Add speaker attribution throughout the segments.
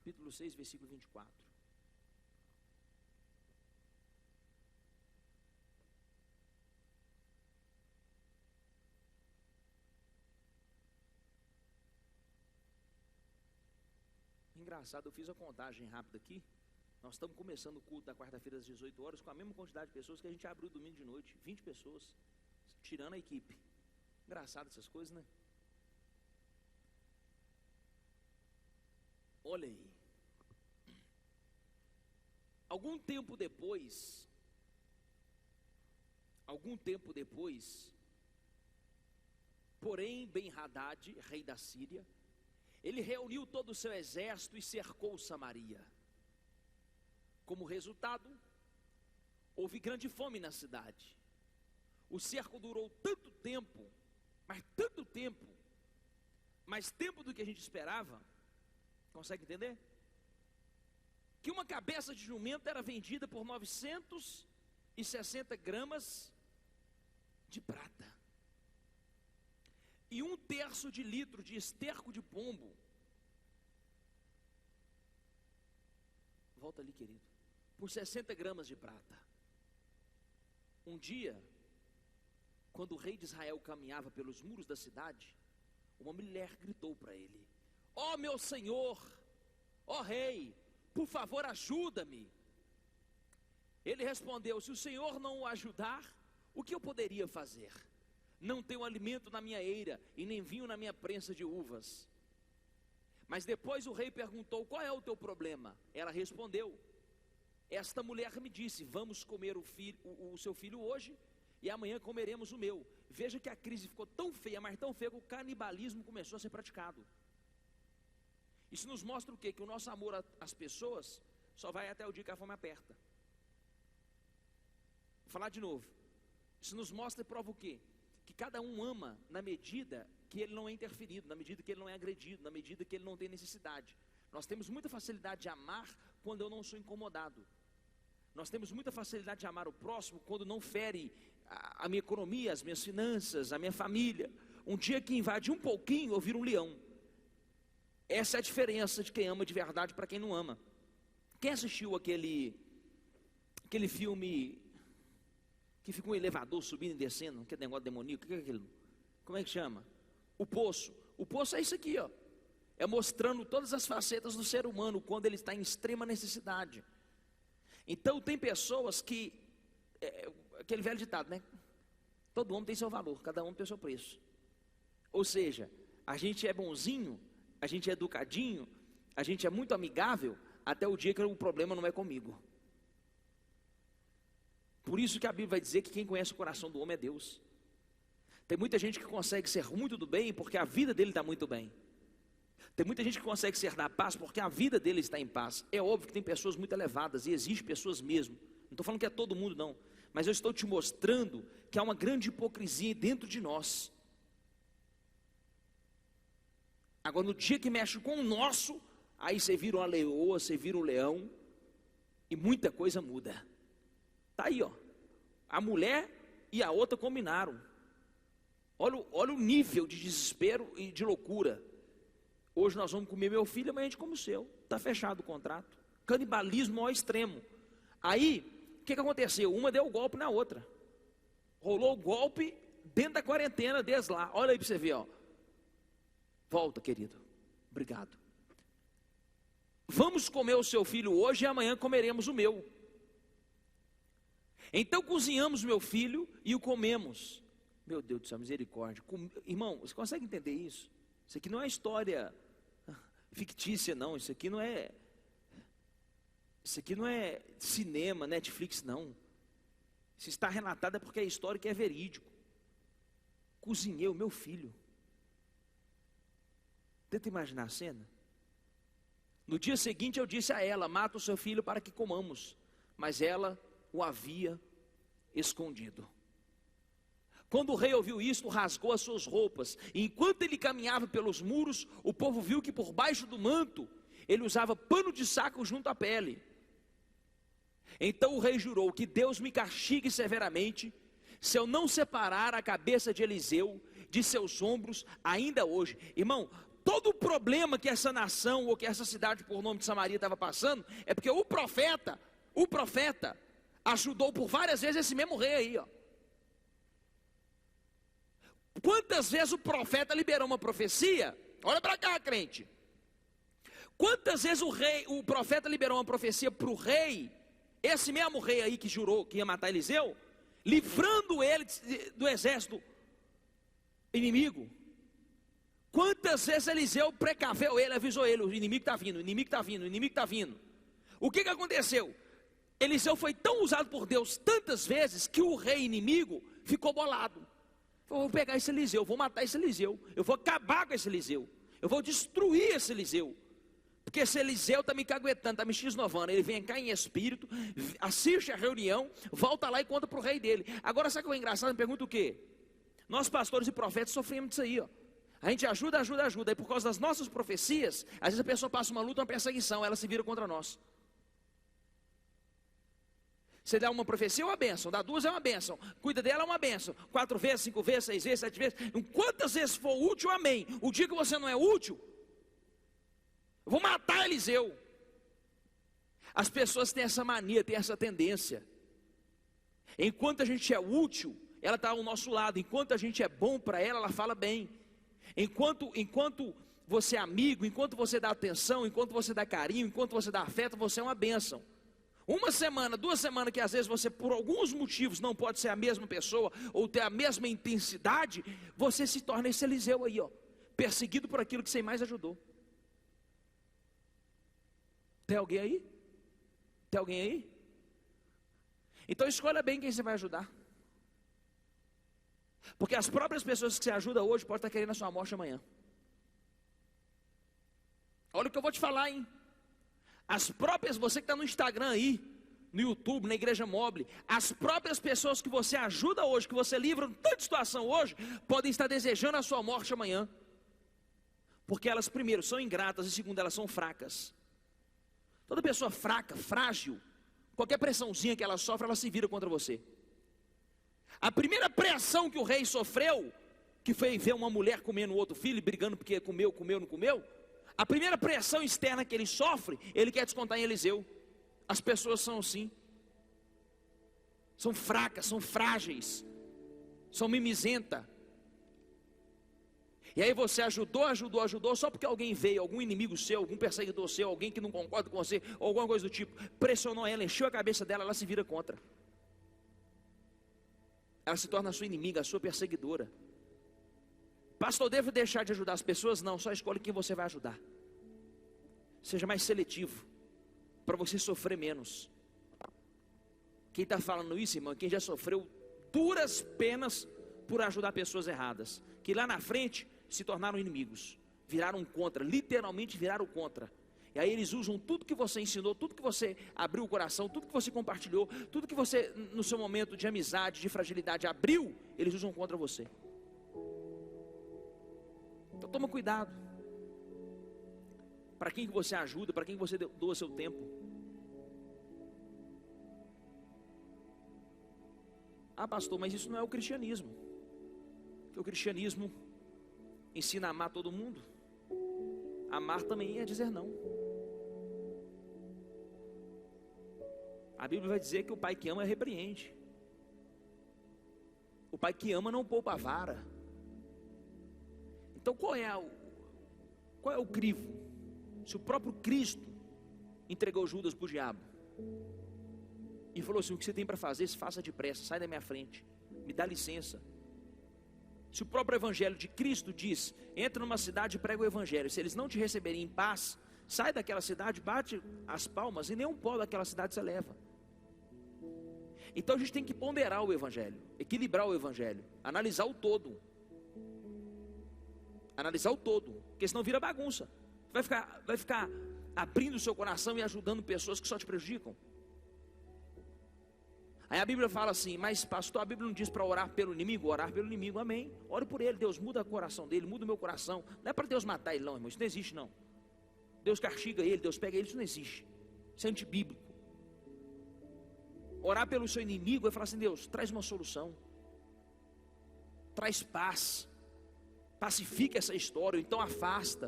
Speaker 1: capítulo 6, versículo 24. Engraçado, eu fiz a contagem rápida aqui. Nós estamos começando o culto da quarta-feira às 18 horas com a mesma quantidade de pessoas que a gente abriu domingo de noite, 20 pessoas, tirando a equipe. Engraçado essas coisas, né? Olha aí. Algum tempo depois, porém, Ben-Hadad, rei da Síria, ele reuniu todo o seu exército e cercou Samaria. Como resultado, houve grande fome na cidade. O cerco durou tanto tempo, mais tempo do que a gente esperava. Consegue entender? Que uma cabeça de jumento era vendida por 960 gramas de prata. E 1/3 de litro de esterco de pombo. Volta ali, querido. Por 60 gramas de prata. Um dia, quando o rei de Israel caminhava pelos muros da cidade, uma mulher gritou para ele: ó meu senhor, ó rei, por favor ajuda-me. Ele respondeu: se o senhor não o ajudar, o que eu poderia fazer? Não tenho alimento na minha eira e nem vinho na minha prensa de uvas. Mas depois o rei perguntou: qual é o teu problema? Ela respondeu: esta mulher me disse: vamos comer o seu filho hoje e amanhã comeremos o meu. Veja que a crise ficou tão feia, mas tão feia, que o canibalismo começou a ser praticado. Isso nos mostra o quê? Que o nosso amor às pessoas só vai até o dia que a fome aperta. Vou falar de novo. Isso nos mostra e prova o quê? Que cada um ama na medida que ele não é interferido, na medida que ele não é agredido, na medida que ele não tem necessidade. Nós temos muita facilidade de amar quando eu não sou incomodado. Nós temos muita facilidade de amar o próximo quando não fere a minha economia, as minhas finanças, a minha família. Um dia que invade um pouquinho, eu viro um leão. Essa é a diferença de quem ama de verdade para quem não ama. Quem assistiu aquele filme que fica um elevador subindo e descendo, aquele negócio demoníaco, o que é aquilo? Como é que chama? O Poço. O Poço é isso aqui, ó. É mostrando todas as facetas do ser humano quando ele está em extrema necessidade. Então tem pessoas que, aquele velho ditado, né? Todo homem tem seu valor, cada um tem seu preço. Ou seja, a gente é bonzinho, a gente é educadinho, a gente é muito amigável, até o dia que o problema não é comigo. Por isso que a Bíblia vai dizer que quem conhece o coração do homem é Deus. Tem muita gente que consegue ser muito do bem porque a vida dele está muito bem. Tem muita gente que consegue ser da paz porque a vida dele está em paz. É óbvio que tem pessoas muito elevadas, e existem pessoas mesmo. Não estou falando que é todo mundo não, mas eu estou te mostrando que há uma grande hipocrisia dentro de nós. Agora no dia que mexe com o nosso, aí você vira uma leoa, você vira um leão, e muita coisa muda. Está aí, ó. A mulher e a outra combinaram. Olha o nível de desespero e de loucura. Hoje nós vamos comer meu filho, amanhã a gente come o seu. Está fechado o contrato. Canibalismo ao extremo. Aí, o que aconteceu? Uma deu o golpe na outra. Rolou o golpe dentro da quarentena deles lá. Olha aí para você ver, ó. Volta, querido. Obrigado. Vamos comer o seu filho hoje e amanhã comeremos o meu. Então cozinhamos meu filho e o comemos. Meu Deus do céu, misericórdia. Irmão, você consegue entender isso? Isso aqui não é história fictícia, não. Isso aqui não é cinema, Netflix, não. Se está relatado é porque é histórico e é verídico. Cozinhei o meu filho. Tenta imaginar a cena. No dia seguinte eu disse a ela: mata o seu filho para que comamos. Mas ela o havia escondido. Quando o rei ouviu isto, rasgou as suas roupas. E enquanto ele caminhava pelos muros, o povo viu que por baixo do manto ele usava pano de saco junto à pele. Então o rei jurou: que Deus me castigue severamente, se eu não separar a cabeça de Eliseu de seus ombros ainda hoje. Irmão, todo o problema que essa nação, ou que essa cidade por nome de Samaria estava passando, é porque o profeta ajudou por várias vezes esse mesmo rei aí, ó. Quantas vezes o profeta liberou uma profecia? Olha para cá, crente. Quantas vezes o profeta liberou uma profecia para o rei, esse mesmo rei aí que jurou que ia matar Eliseu, livrando ele do exército inimigo? Quantas vezes Eliseu precaveu ele, avisou ele: o inimigo está vindo, o inimigo está vindo, o inimigo está vindo. O que aconteceu? Eliseu foi tão usado por Deus tantas vezes que o rei inimigo ficou bolado. Vou pegar esse Eliseu, vou matar esse Eliseu, eu vou acabar com esse Eliseu, eu vou destruir esse Eliseu, porque esse Eliseu está me caguetando, está me x-novando. Ele vem cá em espírito, assiste a reunião, volta lá e conta para o rei dele. Agora sabe o que é engraçado? Me pergunta o quê? Nós pastores e profetas sofremos disso aí, ó. A gente ajuda, e por causa das nossas profecias, às vezes a pessoa passa uma luta, uma perseguição, ela se vira contra nós. Você dá uma profecia é uma bênção, dá duas é uma bênção, cuida dela é uma bênção, 4 vezes, 5 vezes, 6 vezes, 7 vezes, quantas vezes for útil, amém. O dia que você não é útil, eu vou matar Eliseu. As pessoas têm essa mania, têm essa tendência. Enquanto a gente é útil, ela está ao nosso lado. Enquanto a gente é bom para ela, ela fala bem. Enquanto você é amigo, enquanto você dá atenção, enquanto você dá carinho, enquanto você dá afeto, você é uma bênção. Uma semana, 2 semanas que às vezes você por alguns motivos não pode ser a mesma pessoa, ou ter a mesma intensidade, você se torna esse Eliseu aí, ó, perseguido por aquilo que você mais ajudou. Tem alguém aí? Tem alguém aí? Então escolha bem quem você vai ajudar. Porque as próprias pessoas que você ajuda hoje podem estar querendo a sua morte amanhã. Olha o que eu vou te falar, hein? As próprias, você que está no Instagram aí, no YouTube, na Igreja Mobile, as próprias pessoas que você ajuda hoje, que você livra de tanta situação hoje, podem estar desejando a sua morte amanhã. Porque elas, primeiro, são ingratas, e segundo, elas são fracas. Toda pessoa fraca, frágil, qualquer pressãozinha que ela sofre, ela se vira contra você. A primeira pressão que o rei sofreu, que foi ver uma mulher comendo outro filho, brigando porque comeu, não comeu. A primeira pressão externa que ele sofre, ele quer descontar em Eliseu. As pessoas são assim. São fracas, são frágeis, são mimizenta. E aí você ajudou, só porque alguém veio, algum inimigo seu, algum perseguidor seu, alguém que não concorda com você, ou alguma coisa do tipo, pressionou ela, encheu a cabeça dela, ela se vira contra. Ela se torna a sua inimiga, a sua perseguidora. Pastor, devo deixar de ajudar as pessoas? Não, só escolhe quem você vai ajudar. Seja mais seletivo, para você sofrer menos. Quem está falando isso, irmão, quem já sofreu duras penas por ajudar pessoas erradas, que lá na frente se tornaram inimigos, viraram contra, literalmente viraram contra. E aí eles usam tudo que você ensinou, tudo que você abriu o coração, tudo que você compartilhou, tudo que você no seu momento de amizade, de fragilidade abriu, eles usam contra você. Então toma cuidado. Para quem que você ajuda, para quem que você doa seu tempo. Ah, pastor, mas isso não é o cristianismo. Porque o cristianismo ensina a amar todo mundo. Amar também é dizer não. A Bíblia vai dizer que o pai que ama repreende. O pai que ama não poupa a vara. Então qual é o crivo? Se o próprio Cristo entregou Judas para o diabo e falou assim: o que você tem para fazer, se faça depressa, sai da minha frente, me dá licença. Se o próprio evangelho de Cristo diz: entra numa cidade e prega o evangelho, se eles não te receberem em paz, sai daquela cidade, bate as palmas e nenhum pó daquela cidade se eleva. Então a gente tem que ponderar o evangelho, equilibrar o evangelho, analisar o todo. Analisar o todo, porque senão vira bagunça. Vai ficar abrindo o seu coração e ajudando pessoas que só te prejudicam. Aí a Bíblia fala assim: mas pastor, a Bíblia não diz para orar pelo inimigo, amém. Ore por ele, Deus muda o coração dele, muda o meu coração. Não é para Deus matar ele não, irmão, isso não existe não. Deus castiga ele, Deus pega ele, isso não existe. Isso é antibíblico. Orar pelo seu inimigo é falar assim: Deus, traz uma solução, traz paz, pacifica essa história, ou então afasta.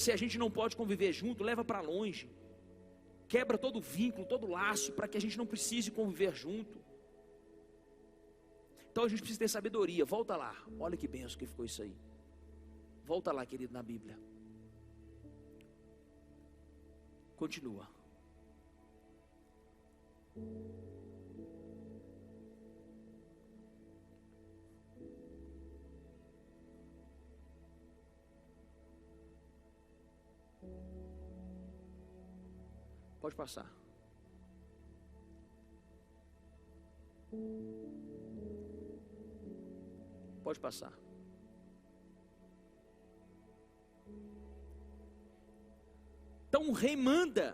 Speaker 1: Se a gente não pode conviver junto, leva para longe. Quebra todo o vínculo, todo o laço, para que a gente não precise conviver junto. Então a gente precisa ter sabedoria. Volta lá, olha que benção que ficou isso aí. Volta lá, querido, na Bíblia. Continua. Pode passar. Pode passar. Então o rei manda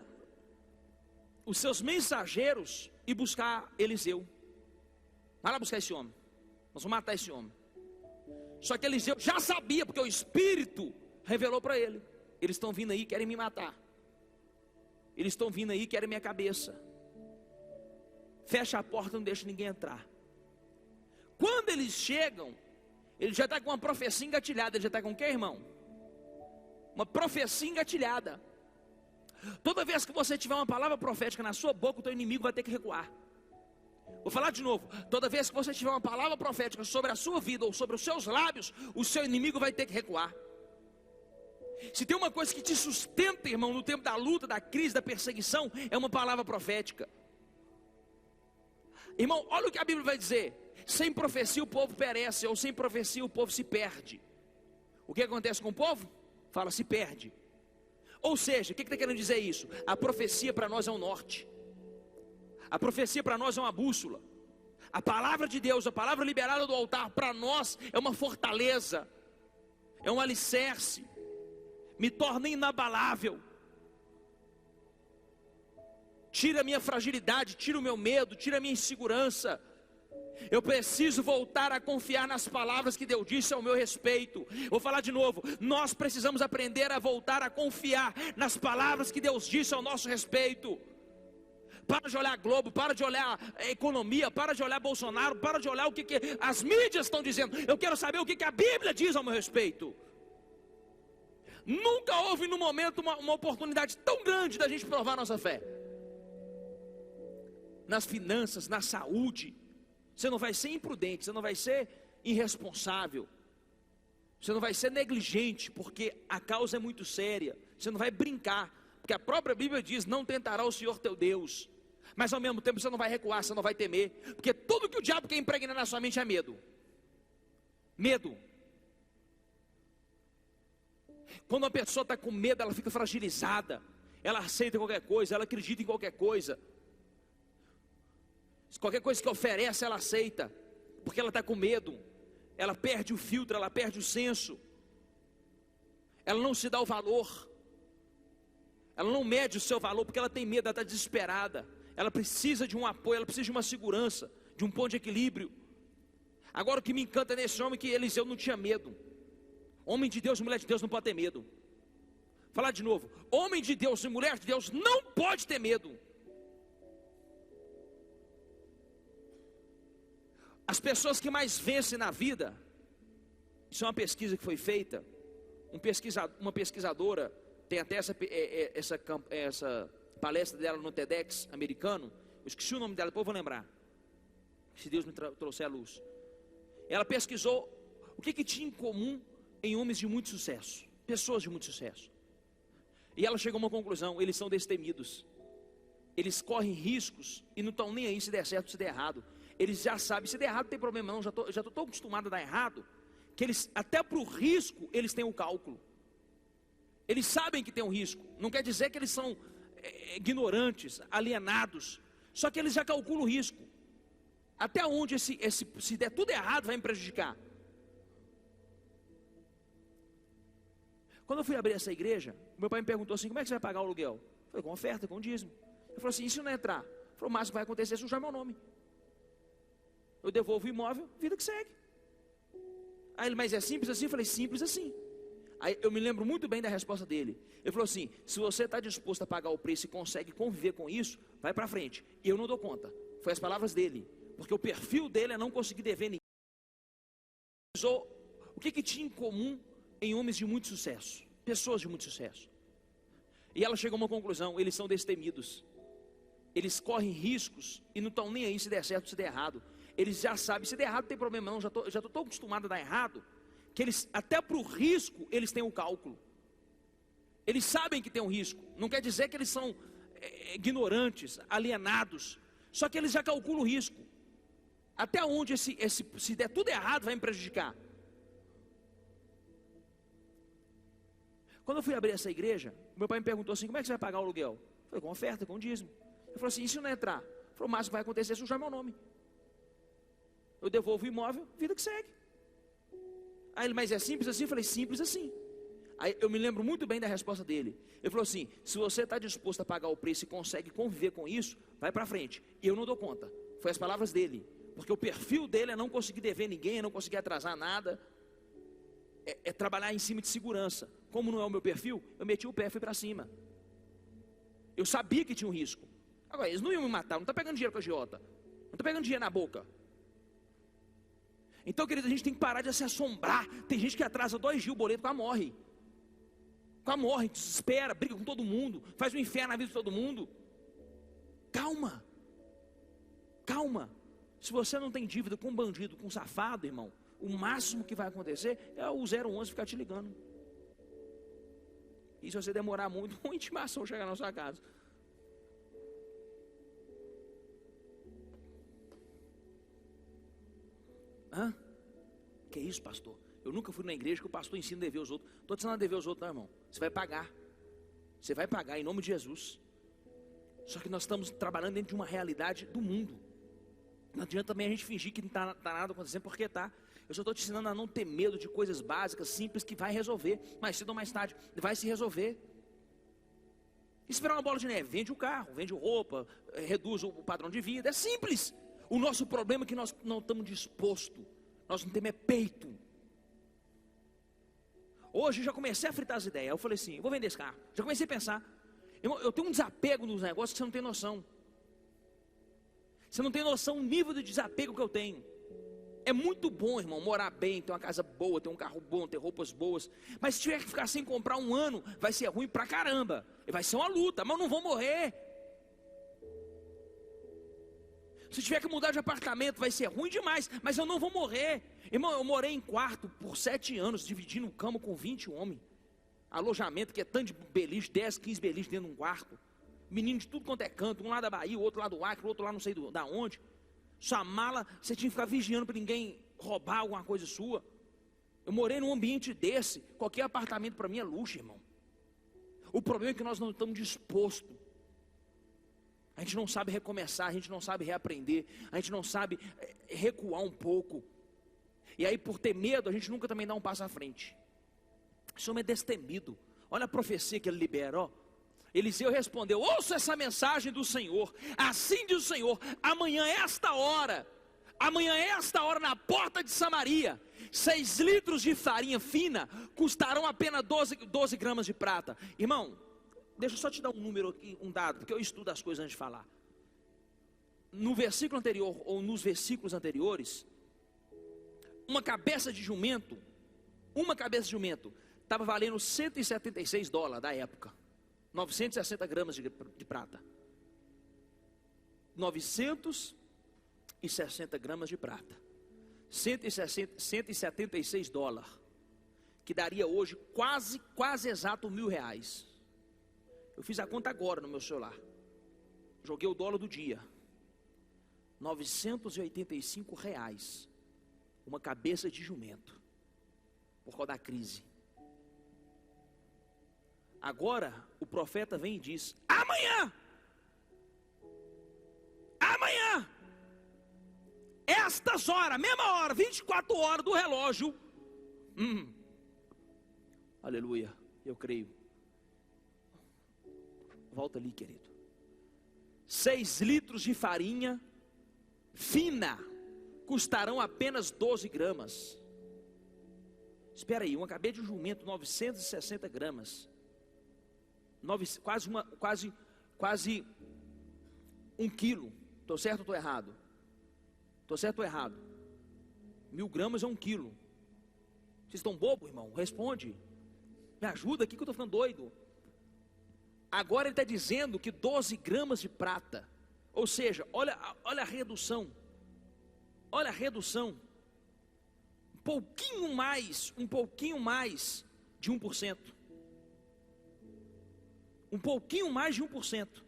Speaker 1: os seus mensageiros ir buscar Eliseu. Vai lá buscar esse homem. Nós vamos matar esse homem. Só que Eliseu já sabia, porque o Espírito revelou para ele. Eles estão vindo aí, querem me matar. Eles estão vindo aí, querem minha cabeça. Fecha a porta, não deixa ninguém entrar. Quando eles chegam, ele já está com uma profecia engatilhada. Ele já está com o quê, irmão? Uma profecia engatilhada. Toda vez que você tiver uma palavra profética na sua boca, o teu inimigo vai ter que recuar. Vou falar de novo. Toda vez que você tiver uma palavra profética sobre a sua vida ou sobre os seus lábios, o seu inimigo vai ter que recuar. Se tem uma coisa que te sustenta, irmão, no tempo da luta, da crise, da perseguição, é uma palavra profética. Irmão, olha o que a Bíblia vai dizer. Sem profecia o povo perece, ou sem profecia o povo se perde. O que acontece com o povo? Fala, se perde. Ou seja, o que está querendo dizer isso? A profecia para nós é um norte. A profecia para nós é uma bússola. A palavra de Deus, a palavra liberada do altar, para nós é uma fortaleza. É um alicerce. Me torna inabalável. Tira a minha fragilidade, tira o meu medo, tira a minha insegurança. Eu preciso voltar a confiar nas palavras que Deus disse ao meu respeito. Vou falar de novo. Nós precisamos aprender a voltar a confiar nas palavras que Deus disse ao nosso respeito. Para de olhar a Globo, para de olhar a economia, para de olhar Bolsonaro, para de olhar o que as mídias estão dizendo. Eu quero saber o que a Bíblia diz ao meu respeito. Nunca houve no momento uma oportunidade tão grande da gente provar nossa fé. Nas finanças, na saúde. Você não vai ser imprudente, você não vai ser irresponsável. Você não vai ser negligente, porque a causa é muito séria. Você não vai brincar, porque a própria Bíblia diz, não tentará o Senhor teu Deus. Mas ao mesmo tempo você não vai recuar, você não vai temer. Porque tudo que o diabo quer impregnar na sua mente é medo. Medo. Quando uma pessoa está com medo, ela fica fragilizada. Ela aceita qualquer coisa, ela acredita em qualquer coisa. Qualquer coisa que oferece, ela aceita. Porque ela está com medo. Ela perde o filtro, ela perde o senso. Ela não se dá o valor. Ela não mede o seu valor porque ela tem medo, ela está desesperada. Ela precisa de um apoio, ela precisa de uma segurança, de um ponto de equilíbrio. Agora o que me encanta nesse homem é que Eliseu não tinha medo. Homem de Deus e mulher de Deus não pode ter medo. Falar de novo. Homem de Deus e mulher de Deus não pode ter medo. As pessoas que mais vencem na vida, isso é uma pesquisa que foi feita, uma pesquisadora, tem até essa palestra dela no TEDx americano, eu esqueci o nome dela, depois eu vou lembrar, se Deus me trouxer a luz. Ela pesquisou o que tinha em comum em homens de muito sucesso, pessoas de muito sucesso. E ela chegou a uma conclusão: eles são destemidos, eles correm riscos e não estão nem aí se der certo ou se der errado. Eles já sabem, se der errado não tem problema não, já estou tão acostumado a dar errado, que eles, até para o risco, eles têm o cálculo. Eles sabem que tem um risco, não quer dizer que eles são ignorantes, alienados, só que eles já calculam o risco. Até onde se der tudo errado vai me prejudicar. Quando eu fui abrir essa igreja, meu pai me perguntou assim: como é que você vai pagar o aluguel? Eu falei: com oferta, com dízimo. Ele falou assim: e se não entrar? Ele falou: o máximo que vai acontecer é sujar meu nome. Eu devolvo o imóvel, vida que segue. Aí ele: mas é simples assim? Eu falei: simples assim. Aí eu me lembro muito bem da resposta dele. Ele falou assim: se você está disposto a pagar o preço e consegue conviver com isso, vai para frente. Eu não dou conta. Foi as palavras dele. Porque o perfil dele é não conseguir dever ninguém. O que tinha em comum em homens de muito sucesso, pessoas de muito sucesso. E ela chegou a uma conclusão: eles são destemidos. Eles correm riscos e não estão nem aí se der certo ou se der errado. Eles já sabem, se der errado não tem problema não, já estou tão acostumado a dar errado, que eles, até para o risco, eles têm o cálculo. Eles sabem que tem um risco. Não quer dizer que eles são ignorantes, alienados. Só que eles já calculam o risco. Até onde se der tudo errado vai me prejudicar. Quando eu fui abrir essa igreja, meu pai me perguntou assim: como é que você vai pagar o aluguel? Eu falei: com oferta, com dízimo. Ele falou assim: e se não entrar? Ele falou: o máximo que vai acontecer é sujar meu nome. Eu devolvo o imóvel, vida que segue. Aí ele: mas é simples assim? Eu falei: simples assim. Aí eu me lembro muito bem da resposta dele. Ele falou assim: se você está disposto a pagar o preço e consegue conviver com isso, vai para frente. E eu não dou conta. Foi as palavras dele. Porque o perfil dele é não conseguir dever ninguém, é não conseguir atrasar nada. É trabalhar em cima de segurança. Como não é o meu perfil, eu meti o pé e fui para cima. Eu sabia que tinha um risco. Agora, eles não iam me matar, não está pegando dinheiro com a agiota. Não está pegando dinheiro na boca. Então, querido, a gente tem que parar de se assombrar. Tem gente que atrasa 2 dias o boleto, quase morre. Quase morre, desespera, briga com todo mundo, faz um inferno na vida de todo mundo. Calma. Calma. Se você não tem dívida com bandido, com safado, irmão, o máximo que vai acontecer é o 011 ficar te ligando. E se você demorar muito, uma intimação chegar na sua casa. Hã? Que isso, pastor? Eu nunca fui na igreja que o pastor ensina a dever aos outros. Estou te ensinando a dever aos outros, não, irmão. Você vai pagar. Você vai pagar em nome de Jesus. Só que nós estamos trabalhando dentro de uma realidade do mundo. Não adianta também a gente fingir que não está nada acontecendo, porque está. Eu só estou te ensinando a não ter medo de coisas básicas, simples, que vai resolver. Mais cedo ou mais tarde, vai se resolver. Esperar uma bola de neve, vende o carro, vende roupa, reduz o padrão de vida. É simples. O nosso problema é que nós não estamos dispostos. Nós não temos peito. Hoje eu já comecei a fritar as ideias. Eu falei assim: eu vou vender esse carro. Já comecei a pensar. Eu tenho um desapego nos negócios que você não tem noção. Você não tem noção do nível de desapego que eu tenho. É muito bom, irmão, morar bem, ter uma casa boa, ter um carro bom, ter roupas boas. Mas se tiver que ficar sem comprar um ano, vai ser ruim pra caramba. Vai ser uma luta, mas eu não vou morrer. Se tiver que mudar de apartamento, vai ser ruim demais, mas eu não vou morrer. Irmão, eu morei em quarto por 7 anos, dividindo cama com 20 homens. Alojamento que é tanto de beliche, 10, 15 beliches dentro de um quarto. Menino de tudo quanto é canto, um lá da Bahia, o outro lá do Acre, o outro lá não sei da onde. Sua mala, você tinha que ficar vigiando para ninguém roubar alguma coisa sua. Eu morei num ambiente desse. Qualquer apartamento para mim é luxo, irmão. O problema é que nós não estamos dispostos. A gente não sabe recomeçar, a gente não sabe reaprender, a gente não sabe recuar um pouco. E aí, por ter medo, a gente nunca também dá um passo à frente. Esse homem é destemido. Olha a profecia que ele libera, ó. Eliseu respondeu: ouça essa mensagem do Senhor. Assim diz o Senhor: amanhã esta hora na porta de Samaria, 6 litros de farinha fina custarão apenas 12 gramas de prata. Irmão, deixa eu só te dar um número aqui, um dado, porque eu estudo as coisas antes de falar. No versículo anterior, ou nos versículos anteriores, uma cabeça de jumento estava valendo $176 da época. 960 gramas de prata. 960 gramas de prata. $176. Que daria hoje quase exato R$1.000. Eu fiz a conta agora no meu celular. Joguei o dólar do dia. R$985. Uma cabeça de jumento. Por causa da crise. Agora o profeta vem e diz: amanhã, estas horas, mesma hora, 24 horas do relógio. Aleluia, eu creio. Volta ali, querido. 6 litros de farinha fina custarão apenas 12 gramas. Espera aí, uma cabeça de jumento, 960 gramas. Quase 1 quilo. Estou certo ou estou errado? Estou certo ou errado? 1.000 gramas é 1 quilo. Vocês estão bobos, irmão? Responde. Me ajuda aqui que eu estou ficando doido. Agora ele está dizendo que 12 gramas de prata, ou seja, olha a redução. Olha a redução. Um pouquinho mais de 1%. Um pouquinho mais de 1%.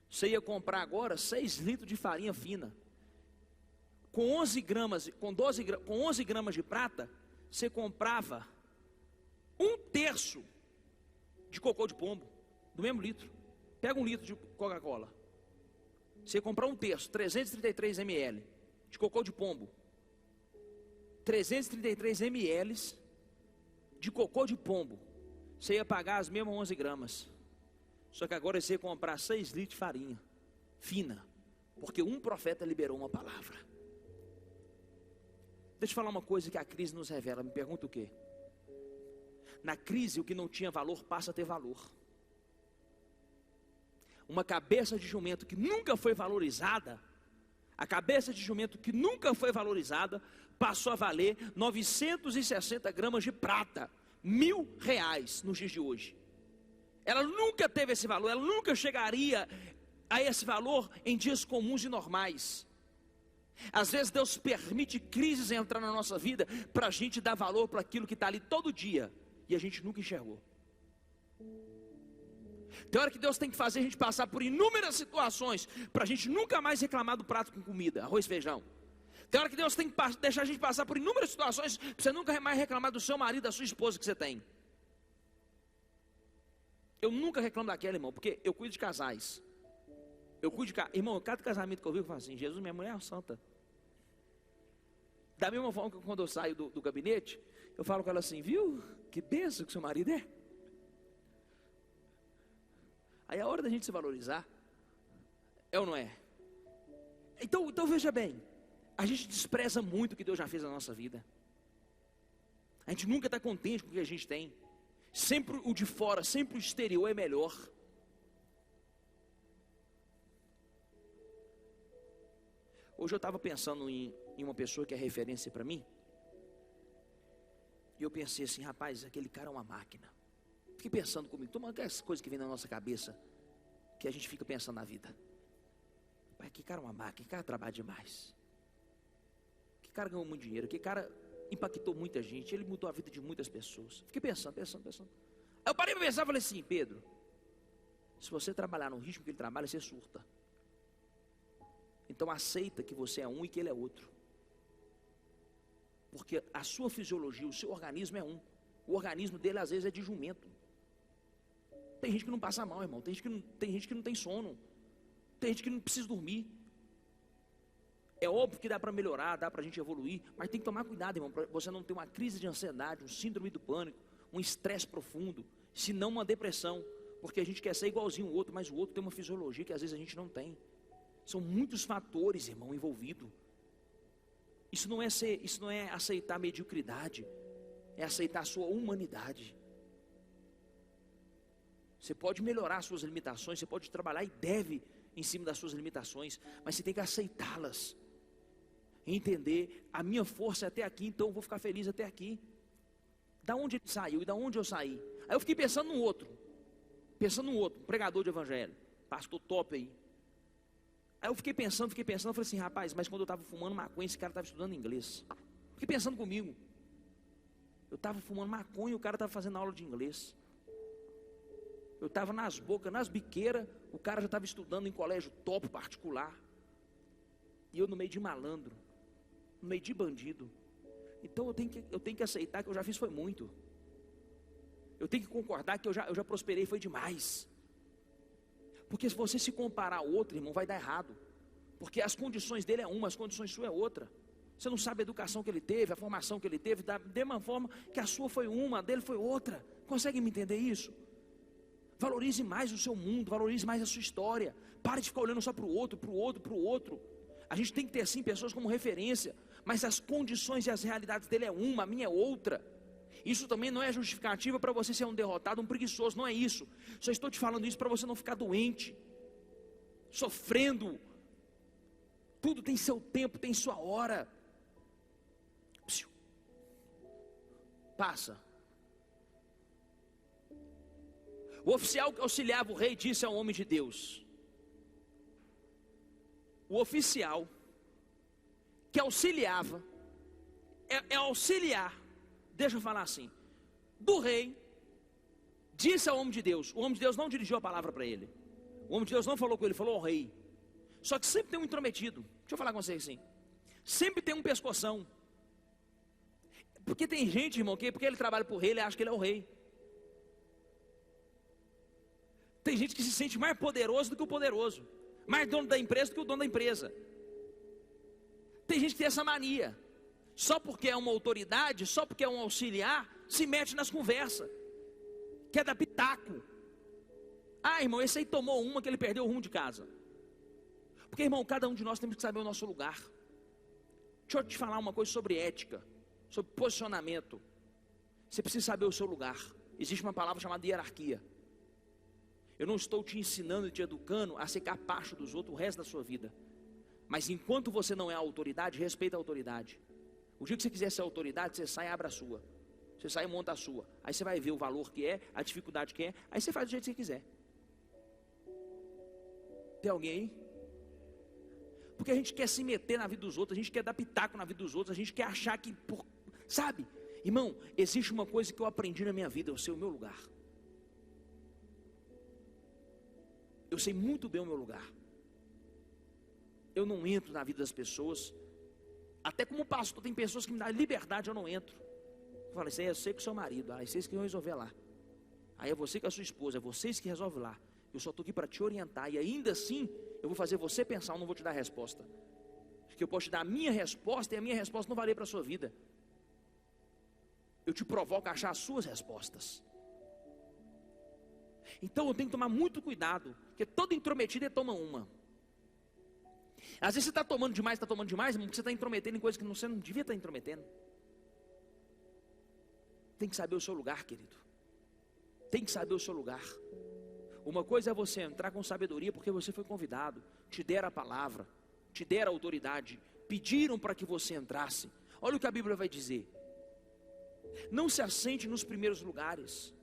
Speaker 1: Você ia comprar agora 6 litros de farinha fina. Com 11 gramas de prata, você comprava 1/3 de cocô de pombo, do mesmo litro. Pega 1 litro de Coca-Cola. Você comprar 1/3, 333 ml de cocô de pombo. 333 ml de cocô de pombo. Você ia pagar as mesmas 11 gramas. Só que agora você ia comprar 6 litros de farinha fina. Porque um profeta liberou uma palavra. Deixa eu falar uma coisa que a crise nos revela. Me pergunta o quê? Na crise, o que não tinha valor passa a ter valor. Uma cabeça de jumento que nunca foi valorizada, a cabeça de jumento que nunca foi valorizada, passou a valer 960 gramas de prata, R$1.000 nos dias de hoje. Ela nunca teve esse valor, ela nunca chegaria a esse valor em dias comuns e normais. Às vezes Deus permite crises entrar na nossa vida para a gente dar valor para aquilo que está ali todo dia e a gente nunca enxergou. Tem hora que Deus tem que fazer a gente passar por inúmeras situações para a gente nunca mais reclamar do prato com comida, arroz e feijão. Tem hora que Deus tem que deixar a gente passar por inúmeras situações para você nunca mais reclamar do seu marido, da sua esposa que você tem. Eu nunca reclamo daquela, irmão, porque eu cuido de casais. Irmão, cada casamento que eu vi, eu falo assim: Jesus, minha mulher é santa. Da mesma forma que quando eu saio do gabinete, eu falo com ela assim: viu, que bênção que seu marido é. Aí é a hora da gente se valorizar. É ou não é? Então veja bem, a gente despreza muito o que Deus já fez na nossa vida. A gente nunca está contente com o que a gente tem. Sempre o de fora, sempre o exterior é melhor. Hoje eu estava pensando em uma pessoa que é referência para mim. E eu pensei assim: rapaz, aquele cara é uma máquina. Fiquei pensando comigo, toma aquelas coisas que vem na nossa cabeça, que a gente fica pensando na vida. Pai, que cara é uma máquina, que cara trabalha demais. Que cara ganhou muito dinheiro, que cara impactou muita gente, ele mudou a vida de muitas pessoas. Fiquei pensando. Aí eu parei para pensar e falei assim: Pedro, se você trabalhar no ritmo que ele trabalha, você surta. Então aceita que você é um e que ele é outro. Porque a sua fisiologia, o seu organismo é um. O organismo dele às vezes é de jumento. Tem gente que não passa mal, irmão. Tem gente que não tem sono. Tem gente que não precisa dormir. É óbvio que dá para melhorar, dá para a gente evoluir, mas tem que tomar cuidado, irmão, para você não ter uma crise de ansiedade, um síndrome do pânico, um estresse profundo, se não uma depressão, porque a gente quer ser igualzinho ao outro, mas o outro tem uma fisiologia que às vezes a gente não tem. São muitos fatores, irmão, envolvidos. Isso não é aceitar a mediocridade, é aceitar a sua humanidade. Você pode melhorar as suas limitações, você pode trabalhar e deve em cima das suas limitações, mas você tem que aceitá-las. Entender, a minha força é até aqui, então eu vou ficar feliz até aqui. Da onde ele saiu e da onde eu saí? Aí eu fiquei pensando num outro, um pregador de evangelho, pastor top aí. Aí eu fiquei pensando, falei assim: rapaz, mas quando eu estava fumando maconha, esse cara estava estudando inglês. Fiquei pensando comigo. Eu estava fumando maconha e o cara estava fazendo aula de inglês. Eu estava nas bocas, nas biqueiras, o cara já estava estudando em colégio top particular. E eu no meio de malandro, no meio de bandido. Então eu tenho que aceitar que eu já fiz foi muito. Eu tenho que concordar que eu já prosperei foi demais. Porque se você se comparar ao outro, irmão, vai dar errado. Porque as condições dele é uma, as condições suas é outra. Você não sabe a educação que ele teve, a formação que ele teve, da mesma forma que a sua foi uma, a dele foi outra. Consegue me entender isso? Valorize mais o seu mundo, valorize mais a sua história. Pare de ficar olhando só para o outro. A gente tem que ter sim pessoas como referência, mas as condições e as realidades dele é uma, a minha é outra. Isso também não é justificativa para você ser um derrotado, um preguiçoso, não é isso. Só estou te falando isso para você não ficar doente, sofrendo. Tudo tem seu tempo, tem sua hora. Passa. O oficial que auxiliava o rei disse ao homem de Deus: o oficial que auxiliava, é auxiliar, deixa eu falar assim, do rei, disse ao homem de Deus. O homem de Deus não dirigiu a palavra para ele. O homem de Deus não falou com ele, falou ao rei. Só que sempre tem um intrometido. Deixa eu falar com vocês assim. Sempre tem um pescoção. Porque tem gente, irmão, que porque ele trabalha para o rei, ele acha que ele é o rei. Tem gente que se sente mais poderoso do que o poderoso, mais dono da empresa do que o dono da empresa. Tem gente que tem essa mania. Só porque é uma autoridade, só porque é um auxiliar, se mete nas conversas. Quer dar pitaco. Ah, irmão, esse aí tomou uma que ele perdeu o rumo de casa. Porque, irmão, cada um de nós temos que saber o nosso lugar. Deixa eu te falar uma coisa sobre ética, sobre posicionamento. Você precisa saber o seu lugar. Existe uma palavra chamada hierarquia. Eu não estou te ensinando e te educando a ser capacho dos outros o resto da sua vida. Mas enquanto você não é a autoridade, respeita a autoridade. O dia que você quiser ser autoridade, você sai e abre a sua. Você sai e monta a sua. Aí você vai ver o valor que é, a dificuldade que é. Aí você faz do jeito que você quiser. Tem alguém aí? Porque a gente quer se meter na vida dos outros, a gente quer dar pitaco na vida dos outros, a gente quer achar que... Sabe? Irmão, existe uma coisa que eu aprendi na minha vida, eu sei o meu lugar. Eu sei muito bem o meu lugar. Eu não entro na vida das pessoas. Até como pastor, tem pessoas que me dão liberdade, eu não entro. Eu falo, isso aí é você com o seu marido, vocês que vão resolver lá. Aí é você com a sua esposa, é vocês que resolvem lá. Eu só estou aqui para te orientar. E ainda assim, eu vou fazer você pensar, eu não vou te dar a resposta. Porque eu posso te dar a minha resposta, e a minha resposta não valer para a sua vida. Eu te provoco a achar as suas respostas. Então eu tenho que tomar muito cuidado, porque todo intrometido ele toma uma. Às vezes você está tomando demais, irmão, porque você está intrometendo em coisas que você não devia estar intrometendo. Tem que saber o seu lugar, querido. Tem que saber o seu lugar. Uma coisa é você entrar com sabedoria, porque você foi convidado, te deram a palavra, te deram a autoridade, pediram para que você entrasse. Olha o que a Bíblia vai dizer. Não se assente nos primeiros lugares.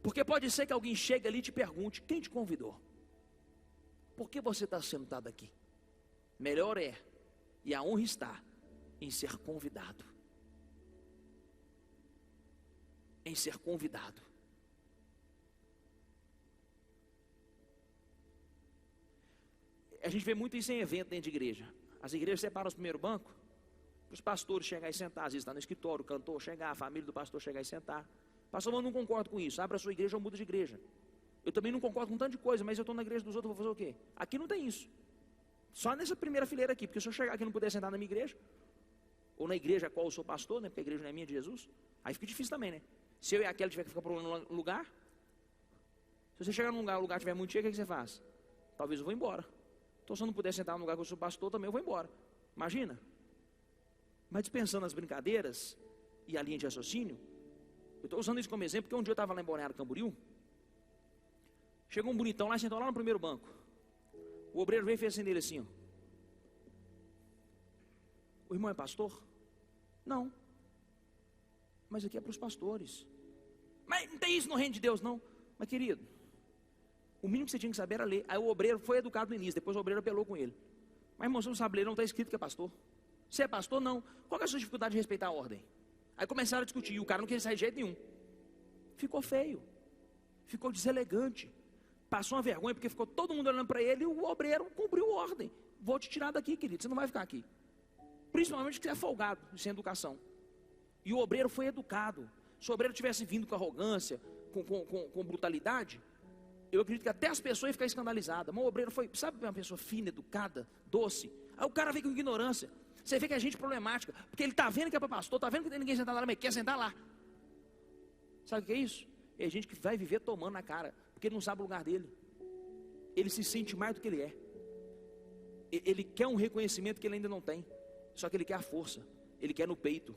Speaker 1: Porque pode ser que alguém chegue ali e te pergunte, quem te convidou? Por que você está sentado aqui? Melhor é, e a honra está, em ser convidado. Em ser convidado. A gente vê muito isso em evento dentro de igreja. As igrejas separam os primeiros bancos, para os pastores chegar e sentar. Às vezes está no escritório, o cantor chegar, a família do pastor chegar e sentar. Pastor, eu não concordo com isso. Abra a sua igreja ou muda de igreja. Eu também não concordo com um tanto de coisa, mas eu estou na igreja dos outros, vou fazer o quê? Aqui não tem isso. Só nessa primeira fileira aqui, porque se eu chegar aqui e não puder sentar na minha igreja, ou na igreja a qual eu sou pastor, né, porque a igreja não é minha, de Jesus, aí fica difícil também, né? Se eu e aquela tiver que ficar procurando um lugar, se você chegar num lugar, o lugar estiver muito cheio, o que você faz? Talvez eu vou embora. Então se eu não puder sentar no lugar que eu sou pastor, também eu vou embora. Imagina. Mas dispensando as brincadeiras e a linha de raciocínio, eu estou usando isso como exemplo, porque um dia eu estava lá em Balneário Camboriú, chegou um bonitão lá e sentou lá no primeiro banco. O obreiro veio e fez assim nele assim, ó. O irmão é pastor? Não. Mas aqui é para os pastores. Mas não tem isso no reino de Deus, não. Mas querido, o mínimo que você tinha que saber era ler. Aí o obreiro foi educado no início, depois o obreiro apelou com ele. Mas irmão, você não sabe ler, não está escrito que é pastor. Você é pastor? Não. Qual é a sua dificuldade de respeitar a ordem? Aí começaram a discutir, e o cara não queria sair de jeito nenhum. Ficou feio. Ficou deselegante. Passou uma vergonha, porque ficou todo mundo olhando para ele, e o obreiro cumpriu a ordem. Vou te tirar daqui, querido, você não vai ficar aqui. Principalmente que você é folgado, sem educação. E o obreiro foi educado. Se o obreiro tivesse vindo com arrogância, com brutalidade, eu acredito que até as pessoas iam ficar escandalizadas. Mas o obreiro foi, sabe, uma pessoa fina, educada, doce. Aí o cara veio com ignorância. Você vê que é gente problemática, porque ele está vendo que é para pastor, está vendo que não tem ninguém sentado lá, mas quer sentar lá. Sabe o que é isso? É gente que vai viver tomando na cara, porque ele não sabe o lugar dele. Ele se sente mais do que ele é. Ele quer um reconhecimento que ele ainda não tem. Só que ele quer a força, ele quer no peito.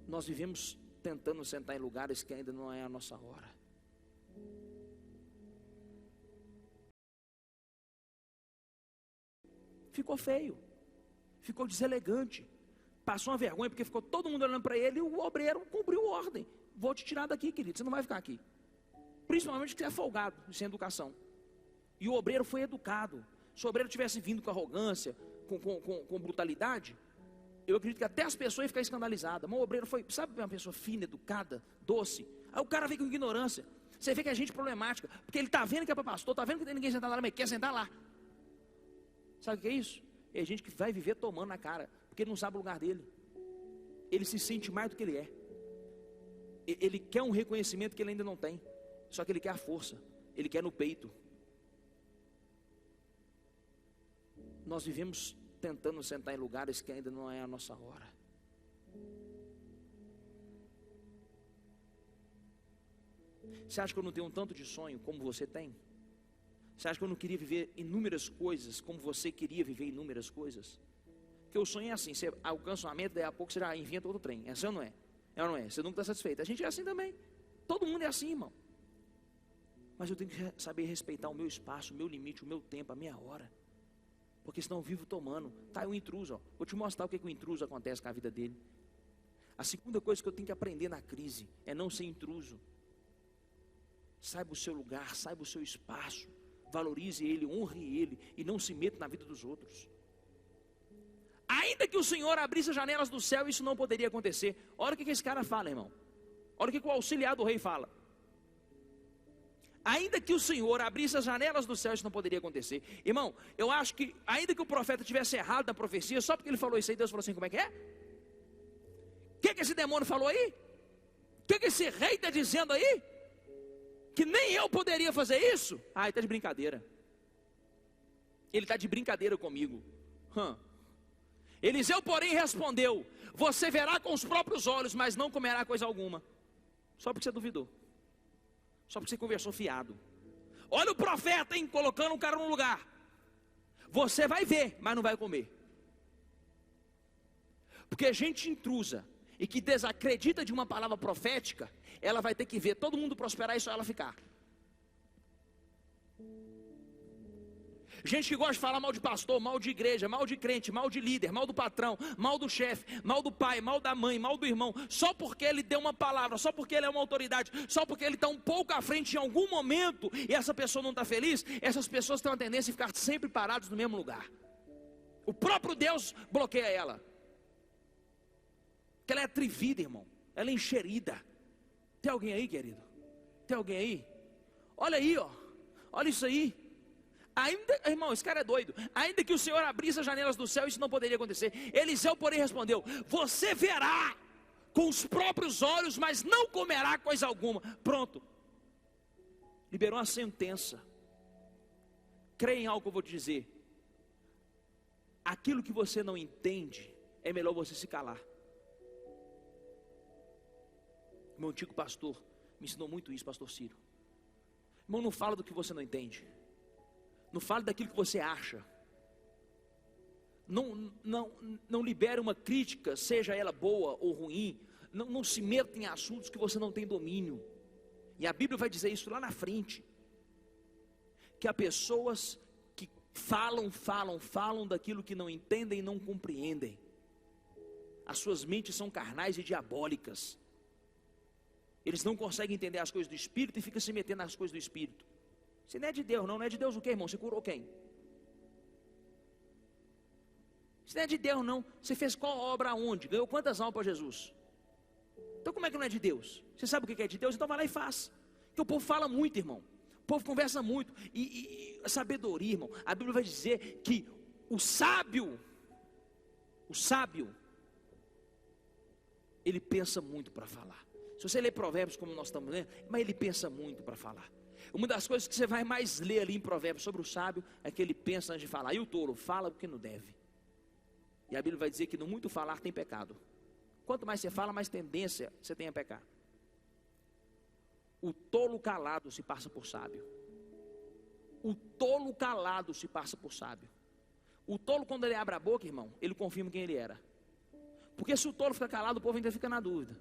Speaker 1: Nós vivemos tentando sentar em lugares que ainda não é a nossa hora. Ficou feio. ficou deselegante, passou uma vergonha, porque ficou todo mundo olhando para ele, e o obreiro cumpriu a ordem: vou te tirar daqui, querido, você não vai ficar aqui. Principalmente que você é folgado, sem educação. E o obreiro foi educado. Se o obreiro tivesse vindo com arrogância, com brutalidade, eu acredito que até as pessoas iam ficar escandalizadas. Mas o obreiro foi, sabe, uma pessoa fina, educada, doce. Aí o cara veio com ignorância. Você vê que é gente problemática, porque ele está vendo que é para pastor, está vendo que tem ninguém sentado lá, mas quer sentar lá. Sabe o que é isso? É gente que vai viver tomando na cara, porque ele não sabe o lugar dele. Ele se sente mais do que ele é. Ele quer um reconhecimento que ele ainda não tem. Só que ele quer a força, ele quer no peito. Nós vivemos tentando sentar em lugares que ainda não é a nossa hora. Você acha que eu não tenho um tanto de sonho como você tem? Você acha que eu não queria viver inúmeras coisas como você queria viver inúmeras coisas? Porque o sonho é assim: você alcança uma meta, daí a pouco você já inventa outro trem. É assim ou não é? É ou não é? Você nunca está satisfeito. A gente é assim também. Todo mundo é assim, irmão. Mas eu tenho que saber respeitar o meu espaço, o meu limite, o meu tempo, a minha hora. Porque senão eu vivo tomando. Tá, é um intruso, ó. Vou te mostrar o que o intruso acontece com a vida dele. A segunda coisa que eu tenho que aprender na crise é não ser intruso. Saiba o seu lugar, saiba o seu espaço. Valorize ele, honre ele e não se meta na vida dos outros. Ainda que o Senhor abrisse as janelas do céu, isso não poderia acontecer. Olha o que esse cara fala, irmão. Olha o que o auxiliar do rei fala. Ainda que o Senhor abrisse as janelas do céu, isso não poderia acontecer. Irmão, eu acho que, ainda que o profeta tivesse errado na profecia, só porque ele falou isso aí, Deus falou assim: como é que é? O que esse demônio falou aí? O que esse rei está dizendo aí? Que nem eu poderia fazer isso? Ah, ele está de brincadeira. Ele está de brincadeira comigo. Eliseu, porém, respondeu: você verá com os próprios olhos, mas não comerá coisa alguma. Só porque você duvidou. Só porque você conversou fiado. Olha o profeta, hein, colocando um cara no lugar. Você vai ver, mas não vai comer. Porque gente intrusa e que desacredita de uma palavra profética, ela vai ter que ver todo mundo prosperar e só ela ficar. Gente que gosta de falar mal de pastor, mal de igreja, mal de crente, mal de líder, mal do patrão, mal do chefe, mal do pai, mal da mãe, mal do irmão, só porque ele deu uma palavra, só porque ele é uma autoridade, só porque ele está um pouco à frente em algum momento e essa pessoa não está feliz. Essas pessoas têm uma tendência a ficar sempre paradas no mesmo lugar. O próprio Deus bloqueia ela, porque ela é atrevida, irmão, ela é enxerida. Tem alguém aí, querido? Tem alguém aí? Olha aí, ó, olha isso aí. Ainda, irmão, esse cara é doido. Ainda que o Senhor abrisse as janelas do céu, isso não poderia acontecer. Eliseu, porém, respondeu: você verá com os próprios olhos, mas não comerá coisa alguma. Pronto. Liberou uma sentença. Creia em algo que eu vou te dizer. Aquilo que você não entende, é melhor você se calar. Meu antigo pastor me ensinou muito isso, pastor Ciro. Irmão, não fala do que você não entende. Não fale daquilo que você acha. Não libere uma crítica, seja ela boa ou ruim. Não se meta em assuntos que você não tem domínio. E a Bíblia vai dizer isso lá na frente. Que há pessoas que falam daquilo que não entendem e não compreendem. As suas mentes são carnais e diabólicas. Eles não conseguem entender as coisas do Espírito e ficam se metendo nas coisas do Espírito. Você não é de Deus, não é de Deus o quê, irmão? Você curou quem? Você não é de Deus, não. Você fez qual obra aonde? Ganhou quantas almas para Jesus? Então como é que não é de Deus? Você sabe o que é de Deus? Então vai lá e faz. Porque o povo fala muito, irmão. O povo conversa muito. E a sabedoria, irmão. A Bíblia vai dizer que o sábio, ele pensa muito para falar. Se você ler Provérbios como nós estamos lendo, mas ele pensa muito para falar. Uma das coisas que você vai mais ler ali em Provérbios sobre o sábio é que ele pensa antes de falar. E o tolo fala porque não deve. E a Bíblia vai dizer que no muito falar tem pecado. Quanto mais você fala, mais tendência você tem a pecar. O tolo calado se passa por sábio. O tolo calado se passa por sábio. O tolo, quando ele abre a boca, irmão, ele confirma quem ele era. Porque se o tolo fica calado, o povo ainda fica na dúvida.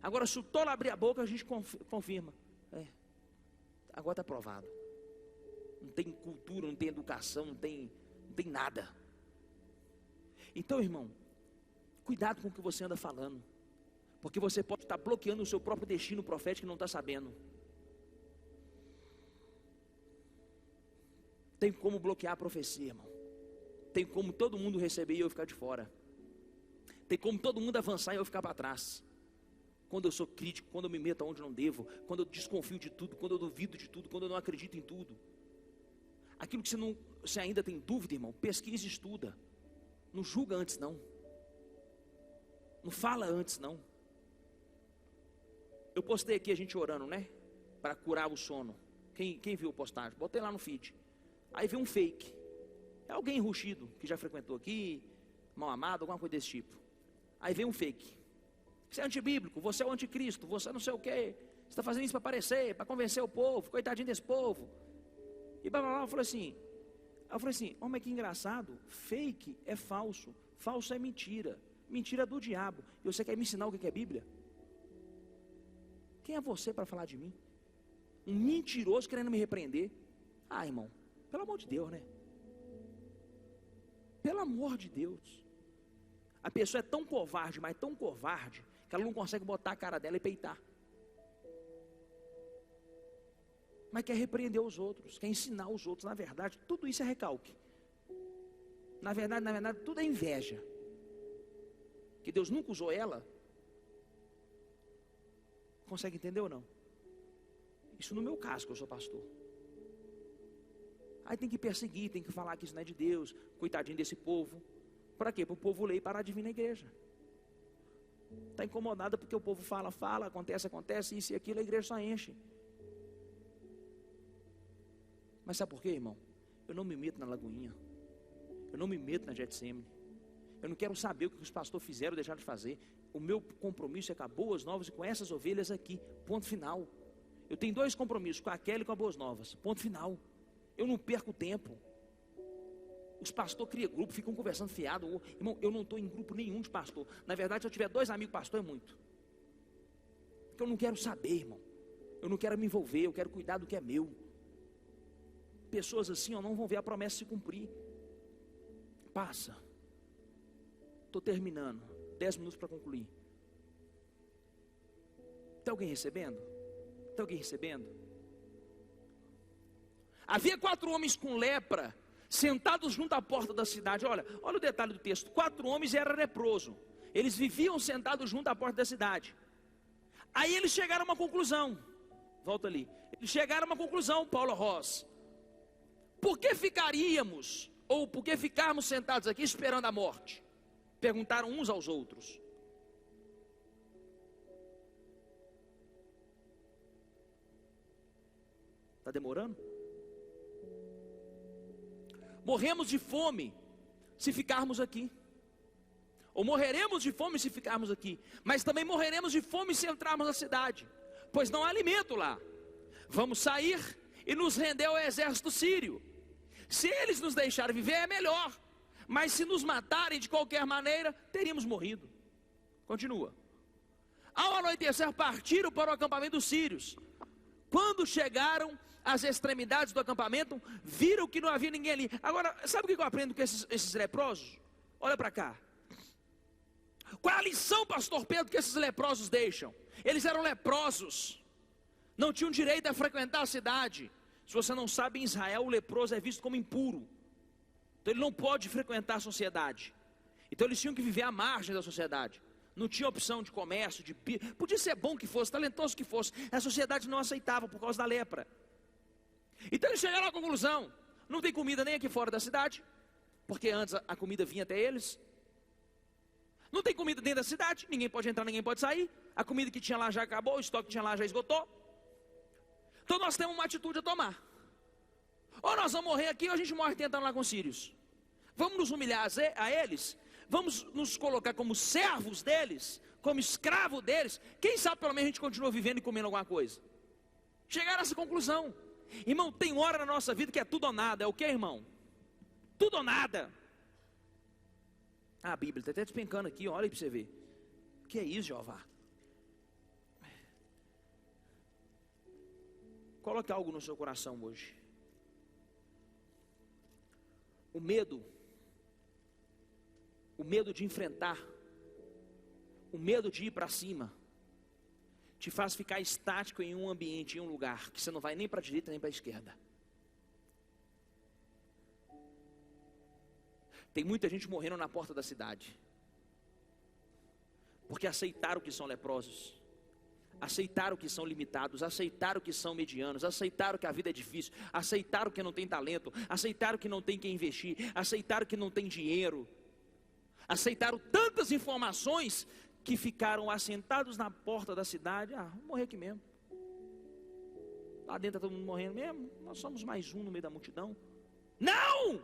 Speaker 1: Agora, se o tolo abrir a boca, a gente confirma. Agora está provado. Não tem cultura, não tem educação, não tem nada. Então, irmão, cuidado com o que você anda falando, porque você pode estar bloqueando o seu próprio destino profético e não está sabendo. Tem como bloquear a profecia, irmão. Tem como todo mundo receber e eu ficar de fora. Tem como todo mundo avançar e eu ficar para trás. Quando eu sou crítico, quando eu me meto onde não devo, quando eu desconfio de tudo, quando eu duvido de tudo, quando eu não acredito em tudo. Aquilo que você ainda tem dúvida, irmão, pesquisa e estuda. Não julga antes não. Não fala antes não. Eu postei aqui a gente orando, né? Para curar o sono. Quem viu a postagem? Botei lá no feed. Aí veio um fake. É alguém enrustido, que já frequentou aqui, mal amado, alguma coisa desse tipo. Aí veio um fake. Você é antibíblico, você é o anticristo, você não sei o quê. Você está fazendo isso para aparecer, para convencer o povo, coitadinho desse povo. E blá blá blá, eu falei assim, homem, que engraçado, fake é falso, falso é mentira, mentira é do diabo. E você quer me ensinar o que é Bíblia? Quem é você para falar de mim? Um mentiroso querendo me repreender? Ah, irmão, pelo amor de Deus, né? Pelo amor de Deus. A pessoa é tão covarde, mas tão covarde, que ela não consegue botar a cara dela e peitar. Mas quer repreender os outros, quer ensinar os outros. Na verdade, tudo isso é recalque. Na verdade, tudo é inveja. Que Deus nunca usou ela. Consegue entender ou não? Isso no meu caso, que eu sou pastor. Aí tem que perseguir, tem que falar que isso não é de Deus. Coitadinho desse povo. Para quê? Para o povo ler e parar de vir na igreja. Está incomodada porque o povo fala, acontece, isso e aquilo, a igreja só enche. Mas sabe por quê, irmão? Eu não me meto na Lagoinha. Eu não me meto na Getsemane. Eu não quero saber o que os pastores fizeram ou deixaram de fazer. O meu compromisso é com a Boas Novas e com essas ovelhas aqui. Ponto final. Eu tenho 2 compromissos, com a Kelly e com a Boas Novas. Ponto final. Eu não perco tempo. Os pastores criam grupo, ficam conversando fiado. Irmão, eu não estou em grupo nenhum de pastor. Na verdade, se eu tiver 2 amigos pastor, é muito. Porque eu não quero saber, irmão. Eu não quero me envolver, eu quero cuidar do que é meu. Pessoas assim, não vão ver a promessa se cumprir. Passa. Estou terminando. 10 minutos para concluir. Está alguém recebendo? Está alguém recebendo? Havia 4 homens com lepra, sentados junto à porta da cidade. Olha o detalhe do texto. 4 homens eram leprosos. Eles viviam sentados junto à porta da cidade. Aí eles chegaram a uma conclusão. Volta ali. Eles chegaram a uma conclusão, Paulo Ross. Por que ficaríamos, ou por que ficarmos sentados aqui esperando a morte? Perguntaram uns aos outros. Está demorando? Morremos de fome se ficarmos aqui. Ou morreremos de fome se ficarmos aqui. Mas também morreremos de fome se entrarmos na cidade, pois não há alimento lá. Vamos sair e nos render ao exército sírio. Se eles nos deixarem viver é melhor. Mas se nos matarem de qualquer maneira, teríamos morrido. Continua. Ao anoitecer partiram para o acampamento dos sírios. Quando chegaram às extremidades do acampamento, viram que não havia ninguém ali. Agora, sabe o que eu aprendo com esses leprosos? Olha para cá. Qual é a lição, pastor Pedro, que esses leprosos deixam? Eles eram leprosos. Não tinham direito a frequentar a cidade. Se você não sabe, em Israel o leproso é visto como impuro. Então ele não pode frequentar a sociedade. Então eles tinham que viver à margem da sociedade. Não tinha opção de comércio, podia ser bom que fosse, talentoso que fosse. A sociedade não aceitava por causa da lepra. Então eles chegaram à conclusão: não tem comida nem aqui fora da cidade, porque antes a comida vinha até eles. Não tem comida dentro da cidade, ninguém pode entrar, ninguém pode sair. A comida que tinha lá já acabou, o estoque que tinha lá já esgotou. Então nós temos uma atitude a tomar. Ou nós vamos morrer aqui, ou a gente morre tentando lá com os sírios. Vamos nos humilhar a eles? Vamos nos colocar como servos deles? Como escravo deles? Quem sabe pelo menos a gente continua vivendo e comendo alguma coisa? Chegaram a essa conclusão. Irmão, tem hora na nossa vida que é tudo ou nada. É o que, irmão? Tudo ou nada. A Bíblia está até despencando aqui, olha aí para você ver. O que é isso, Jeová? Coloque algo no seu coração hoje. O medo o medo de enfrentar, o medo de ir para cima, te faz ficar estático em um ambiente, em um lugar, que você não vai nem para a direita nem para a esquerda. Tem muita gente morrendo na porta da cidade, porque aceitaram que são leprosos, aceitaram que são limitados, aceitaram que são medianos, aceitaram que a vida é difícil, aceitaram que não tem talento, aceitaram que não tem quem investir, aceitaram que não tem dinheiro, aceitaram tantas informações que ficaram assentados na porta da cidade. Vou morrer aqui mesmo, lá dentro está todo mundo morrendo mesmo, nós somos mais um no meio da multidão. Não!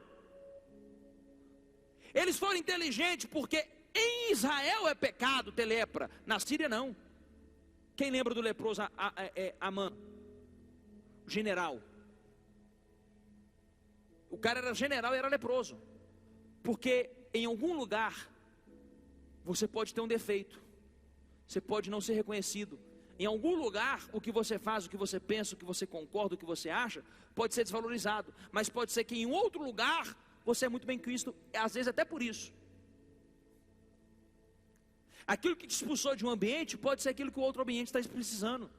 Speaker 1: Eles foram inteligentes, porque em Israel é pecado ter lepra, na Síria não. Quem lembra do leproso Amã? O general. O cara era general e era leproso. Porque em algum lugar você pode ter um defeito, você pode não ser reconhecido. Em algum lugar o que você faz, o que você pensa, o que você concorda, o que você acha, pode ser desvalorizado. Mas pode ser que em outro lugar você é muito bem visto, às vezes até por isso. Aquilo que te expulsou de um ambiente pode ser aquilo que o outro ambiente está precisando.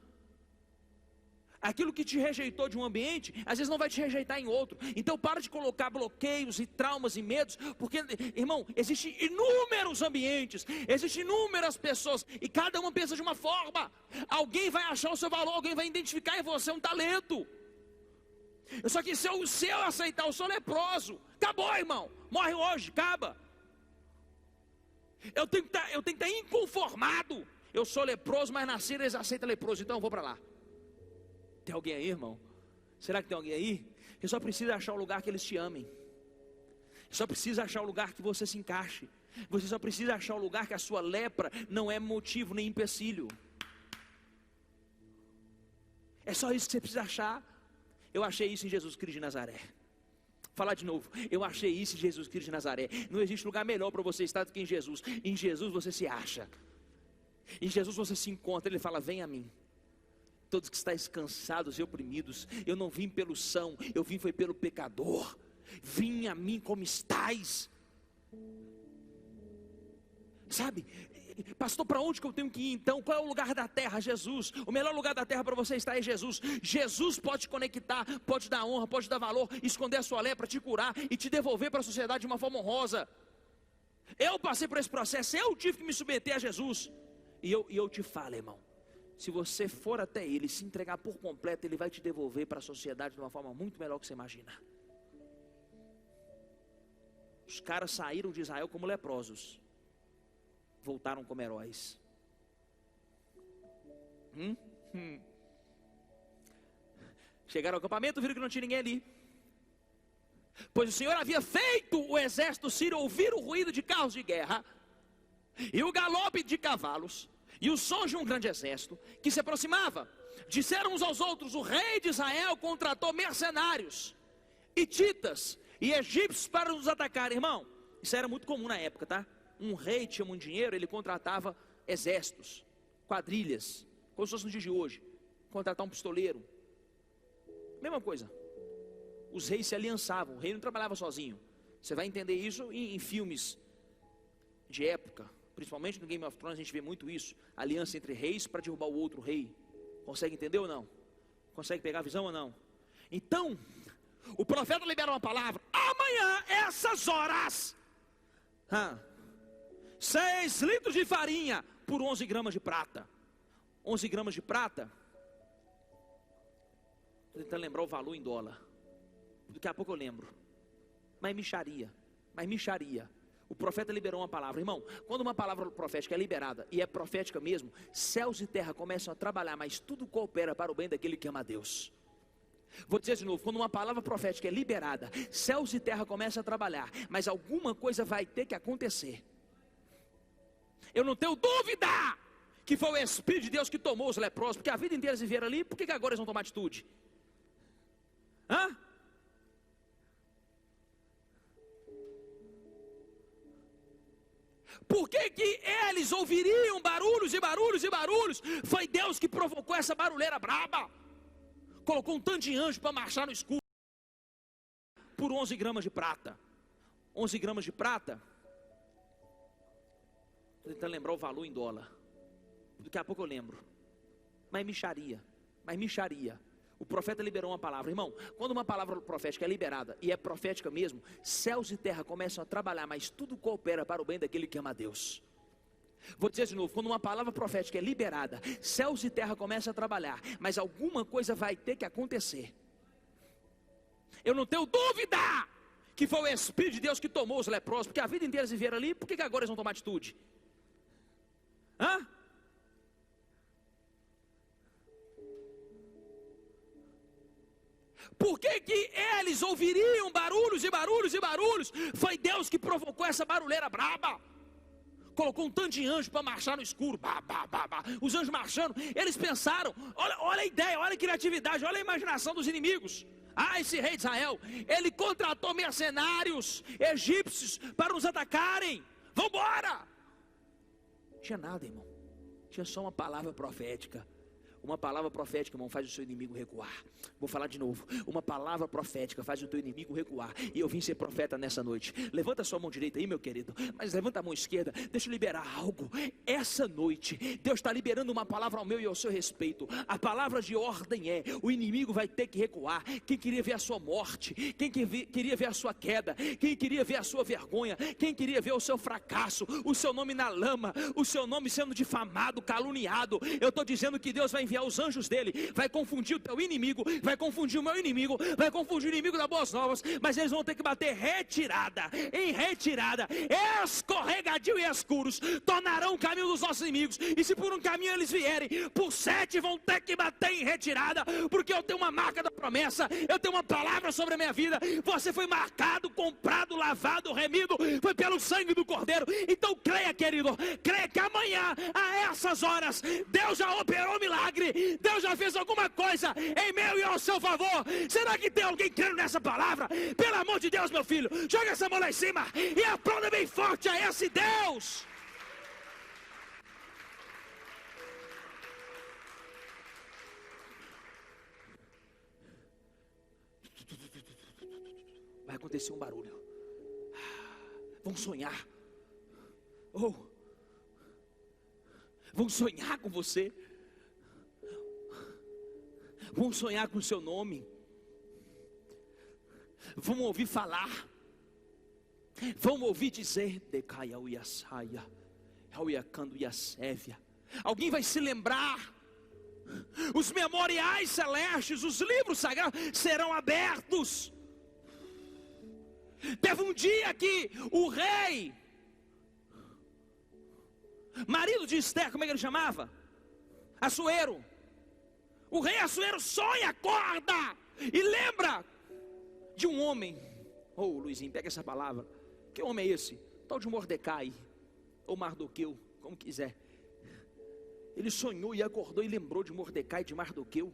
Speaker 1: Aquilo que te rejeitou de um ambiente, às vezes não vai te rejeitar em outro. Então para de colocar bloqueios e traumas e medos, porque, irmão, existem inúmeros ambientes, existem inúmeras pessoas, e cada uma pensa de uma forma. Alguém vai achar o seu valor, alguém vai identificar em você um talento. Só que se eu aceitar, eu sou leproso, acabou, irmão, morre hoje, acaba. Eu tenho que estar inconformado. Eu sou leproso, mas na Síria eles aceitam leproso, então eu vou para lá. Tem alguém aí, irmão? Será que tem alguém aí? Eu só preciso achar um lugar que eles te amem. Só precisa achar um lugar que você se encaixe. Você só precisa achar um lugar que a sua lepra não é motivo nem empecilho. É só isso que você precisa achar. Eu achei isso em Jesus Cristo de Nazaré. Falar de novo, eu achei isso em Jesus Cristo de Nazaré. Não existe lugar melhor para você estar do que em Jesus. Em Jesus você se acha, em Jesus você se encontra. Ele fala: vem a mim, todos que estáis cansados e oprimidos. Eu não vim pelo são, eu vim foi pelo pecador. Vim a mim como estáis. Sabe, pastor, para onde que eu tenho que ir então? Qual é o lugar da terra? Jesus. O melhor lugar da terra para você estar é Jesus. Jesus pode te conectar, pode dar honra, pode dar valor, esconder a sua lepra, te curar e te devolver para a sociedade de uma forma honrosa. Eu passei por esse processo, eu tive que me submeter a Jesus. E eu te falo, irmão, se você for até Ele, se entregar por completo, Ele vai te devolver para a sociedade de uma forma muito melhor que você imagina. Os caras saíram de Israel como leprosos, voltaram como heróis. Chegaram ao acampamento, viram que não tinha ninguém ali, pois o Senhor havia feito o exército sírio ouvir o ruído de carros de guerra, e o galope de cavalos, e o som de um grande exército que se aproximava. Disseram uns aos outros: o rei de Israel contratou mercenários, hititas e egípcios para nos atacar. Irmão, isso era muito comum na época, tá? Um rei tinha muito dinheiro, ele contratava exércitos, quadrilhas, como se fosse no dia de hoje, contratar um pistoleiro. Mesma coisa, os reis se aliançavam, o rei não trabalhava sozinho. Você vai entender isso em filmes de época, principalmente no Game of Thrones a gente vê muito isso, aliança entre reis para derrubar o outro rei. Consegue entender ou não? Consegue pegar a visão ou não? Então, o profeta libera uma palavra: amanhã, essas horas, 6 litros de farinha por 11 gramas de prata. 11 gramas de prata, estou tentando lembrar o valor em dólar, daqui a pouco eu lembro. Mas micharia. O profeta liberou uma palavra. Irmão, quando uma palavra profética é liberada, e é profética mesmo, céus e terra começam a trabalhar, mas tudo coopera para o bem daquele que ama a Deus. Vou dizer de novo, quando uma palavra profética é liberada, céus e terra começam a trabalhar, mas alguma coisa vai ter que acontecer. Eu não tenho dúvida que foi o Espírito de Deus que tomou os leprosos, porque a vida inteira eles viveram ali. Por que agora eles vão tomar atitude? Por que eles ouviriam barulhos e barulhos e barulhos? Foi Deus que provocou essa barulheira braba. Colocou um tanto de anjo para marchar no escuro por 11 gramas de prata. 11 gramas de prata Estou tentando lembrar o valor em dólar. Daqui a pouco eu lembro. Mas micharia. O profeta liberou uma palavra. Irmão, quando uma palavra profética é liberada, e é profética mesmo, céus e terra começam a trabalhar, mas tudo coopera para o bem daquele que ama a Deus. Vou dizer de novo, quando uma palavra profética é liberada, céus e terra começam a trabalhar, mas alguma coisa vai ter que acontecer. Eu não tenho dúvida que foi o Espírito de Deus que tomou os leprosos, porque a vida inteira eles viveram ali, por que agora eles vão tomar atitude? Hã? Por que eles ouviriam barulhos e barulhos e barulhos? Foi Deus que provocou essa barulheira braba. Colocou um tanto de anjo para marchar no escuro. Os anjos marchando, eles pensaram, olha a ideia, olha a criatividade, olha a imaginação dos inimigos. Esse rei de Israel, ele contratou mercenários egípcios para nos atacarem. Vamos embora! Não tinha nada, irmão. Tinha só uma palavra profética. Uma palavra profética, irmão, faz o seu inimigo recuar. Vou falar de novo. Uma palavra profética faz o teu inimigo recuar. E eu vim ser profeta nessa noite. Levanta a sua mão direita aí, meu querido. Mas levanta a mão esquerda. Deixa eu liberar algo. Essa noite, Deus está liberando uma palavra ao meu e ao seu respeito. A palavra de ordem é: o inimigo vai ter que recuar. Quem queria ver a sua morte, quem queria ver a sua queda, quem queria ver a sua vergonha, quem queria ver o seu fracasso, o seu nome na lama, o seu nome sendo difamado, caluniado. Eu estou dizendo que Deus vai enviar os anjos dele, vai confundir o teu inimigo, vai confundir o meu inimigo, vai confundir o inimigo das boas novas, mas eles vão ter que bater retirada, em retirada, escorregadio e escuros, tornarão o caminho dos nossos inimigos, e se por um caminho eles vierem, por 7 vão ter que bater em retirada, porque eu tenho uma marca da promessa, eu tenho uma palavra sobre a minha vida. Você foi marcado, comprado, lavado, remido, foi pelo sangue do Cordeiro. Então creia, querido, creia que amanhã, a essas horas, Deus já operou um milagre. Deus já fez alguma coisa em meu e ao seu favor. Será que tem alguém crendo nessa palavra? Pelo amor de Deus, meu filho, joga essa mão lá em cima e aplauda bem forte a esse Deus. Vai acontecer um barulho. Vão sonhar. Vão sonhar com você. Vão sonhar com o seu nome. Vão ouvir falar. Vão ouvir dizer: alguém vai se lembrar. Os memoriais celestes, os livros sagrados serão abertos. Teve um dia que o rei, marido de Esther, como é que ele chamava? Assuero. O rei Assuero sonha, acorda e lembra de um homem. Luizinho, pega essa palavra. Que homem é esse? Tal de Mordecai, ou Mardoqueu, como quiser. Ele sonhou e acordou e lembrou de Mordecai e de Mardoqueu.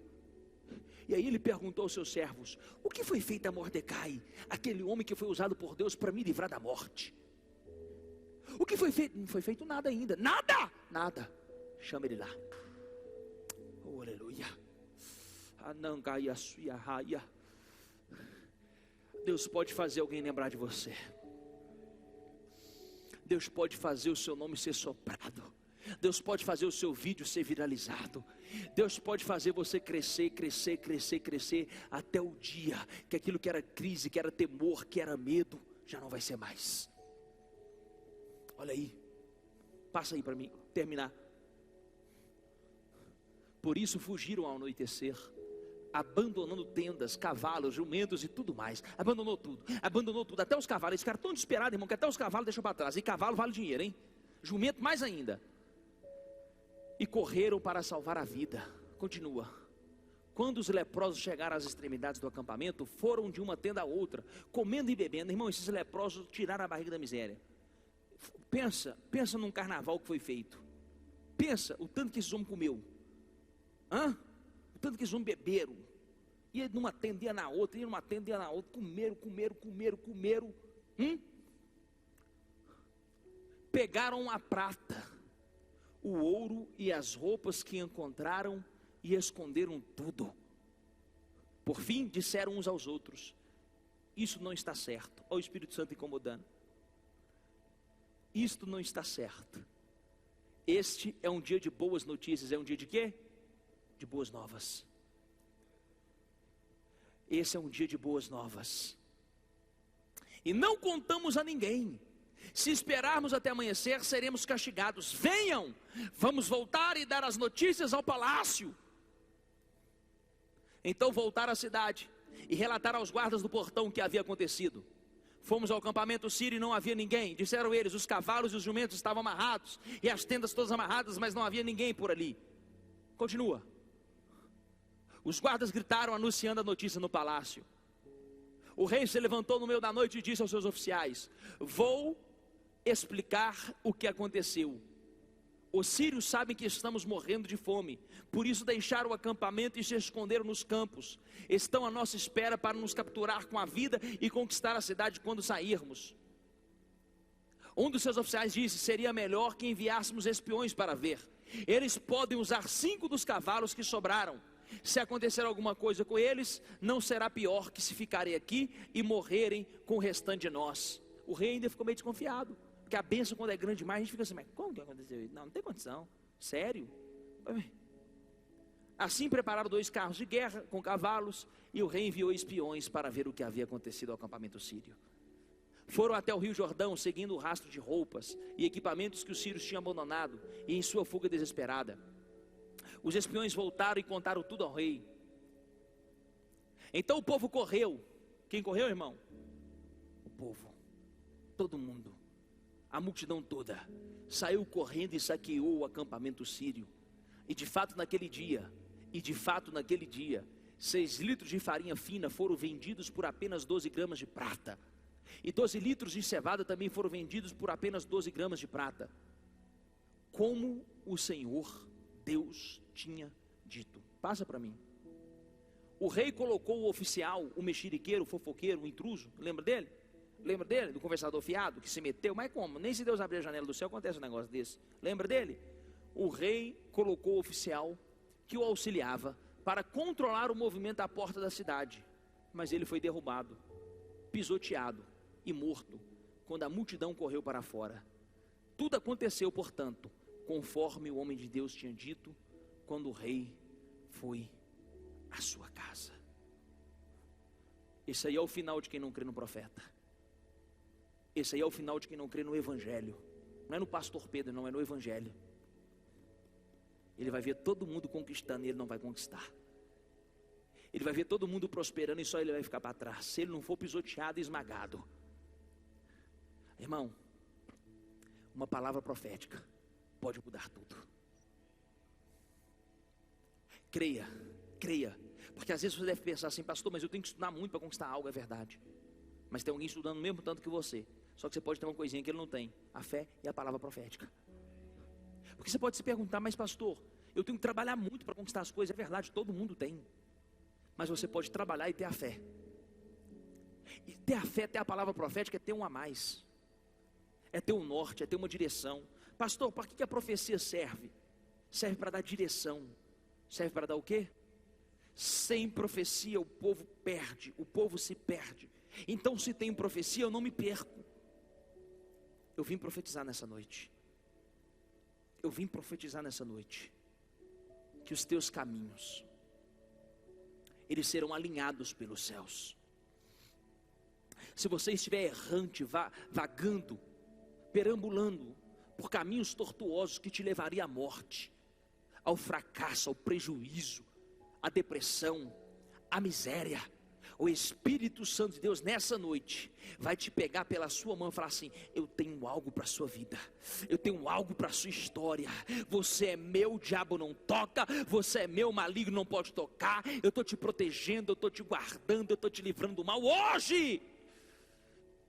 Speaker 1: E aí ele perguntou aos seus servos: o que foi feito a Mordecai, aquele homem que foi usado por Deus para me livrar da morte? O que foi feito? Não foi feito nada ainda. Nada. Chama ele lá. Aleluia. Deus pode fazer alguém lembrar de você. Deus pode fazer o seu nome ser soprado. Deus pode fazer o seu vídeo ser viralizado. Deus pode fazer você crescer, até o dia que aquilo que era crise, que era temor, que era medo, já não vai ser mais. Olha aí, passa aí para mim, terminar. Por isso fugiram ao anoitecer, abandonando tendas, cavalos, jumentos e tudo mais. Abandonou tudo, até os cavalos. Esse cara tão desesperado, irmão, que até os cavalos deixou para trás. E cavalo vale dinheiro, hein? Jumento mais ainda. E correram para salvar a vida. Continua. Quando os leprosos chegaram às extremidades do acampamento, foram de uma tenda a outra, comendo e bebendo. Irmão, esses leprosos tiraram a barriga da miséria. Pensa num carnaval que foi feito. Pensa o tanto que esses homens comeu. O tanto que esses homens beberam. Ia numa tenda, ia na outra, ia numa tenda, ia na outra. Comeram. Pegaram a prata, o ouro e as roupas que encontraram e esconderam tudo. Por fim, disseram uns aos outros: isso não está certo. Olha o Espírito Santo incomodando. Isto não está certo. Este é um dia de boas notícias. É um dia de quê? De boas novas. Esse é um dia de boas novas. E não contamos a ninguém. Se esperarmos até amanhecer, seremos castigados. Venham, vamos voltar e dar as notícias ao palácio. Então voltaram à cidade e relataram aos guardas do portão o que havia acontecido. Fomos ao acampamento sírio e não havia ninguém. Disseram eles, os cavalos e os jumentos estavam amarrados, e as tendas todas amarradas, mas não havia ninguém por ali. Continua. Os guardas gritaram anunciando a notícia no palácio. O rei se levantou no meio da noite e disse aos seus oficiais: vou explicar o que aconteceu. Os sírios sabem que estamos morrendo de fome, por isso deixaram o acampamento e se esconderam nos campos. Estão à nossa espera para nos capturar com a vida e conquistar a cidade quando sairmos. Um dos seus oficiais disse: seria melhor que enviássemos espiões para ver. Eles podem usar 5 dos cavalos que sobraram. Se acontecer alguma coisa com eles, não será pior que se ficarem aqui e morrerem com o restante de nós. O rei ainda ficou meio desconfiado, porque a bênção, quando é grande demais, a gente fica assim: mas como que aconteceu isso? Não tem condição, sério? Assim prepararam 2 carros de guerra com cavalos, e o rei enviou espiões para ver o que havia acontecido ao acampamento sírio. Foram até o rio Jordão, seguindo o rastro de roupas e equipamentos que os sírios tinham abandonado, e em sua fuga desesperada. Os espiões voltaram e contaram tudo ao rei. Então o povo correu. Quem correu, irmão? O povo, todo mundo, a multidão toda, saiu correndo e saqueou o acampamento sírio. E de fato naquele dia, 6 litros de farinha fina foram vendidos por apenas 12 gramas de prata. E 12 litros de cevada também foram vendidos por apenas 12 gramas de prata. Como o Senhor Deus tinha dito. Passa para mim. O rei colocou o oficial, o mexeriqueiro, o fofoqueiro, o intruso. Lembra dele? Lembra dele? Do conversador fiado que se meteu? Mas como? Nem se Deus abrir a janela do céu acontece um negócio desse. Lembra dele? O rei colocou o oficial que o auxiliava para controlar o movimento à porta da cidade. Mas ele foi derrubado, pisoteado e morto quando a multidão correu para fora. Tudo aconteceu, portanto, conforme o homem de Deus tinha dito, quando o rei foi à sua casa. Esse aí é o final de quem não crê no profeta. Esse aí é o final de quem não crê no evangelho. Não é no pastor Pedro, não, é no evangelho. Ele vai ver todo mundo conquistando e ele não vai conquistar. Ele vai ver todo mundo prosperando e só ele vai ficar para trás, se ele não for pisoteado e esmagado. Irmão, uma palavra profética pode mudar tudo. Creia, creia. Porque às vezes você deve pensar assim: pastor, mas eu tenho que estudar muito para conquistar algo. É verdade. Mas tem alguém estudando o mesmo tanto que você. Só que você pode ter uma coisinha que ele não tem: a fé e a palavra profética. Porque você pode se perguntar: mas pastor, eu tenho que trabalhar muito para conquistar as coisas. É verdade, todo mundo tem. Mas você pode trabalhar e ter a fé. E ter a fé, ter a palavra profética, é ter um a mais. É ter um norte, é ter uma direção. Pastor, para que a profecia serve? Serve para dar direção. Serve para dar o quê? Sem profecia o povo perde, o povo se perde. Então, se tem profecia, eu não me perco. Eu vim profetizar nessa noite. Eu vim profetizar nessa noite que os teus caminhos, eles serão alinhados pelos céus. Se você estiver errante, vagando, perambulando por caminhos tortuosos que te levariam à morte, ao fracasso, ao prejuízo, à depressão, à miséria, o Espírito Santo de Deus nessa noite vai te pegar pela sua mão e falar assim: eu tenho algo para a sua vida, eu tenho algo para a sua história. Você é meu, o diabo não toca. Você é meu, o maligno não pode tocar. Eu estou te protegendo, eu estou te guardando, eu estou te livrando do mal. Hoje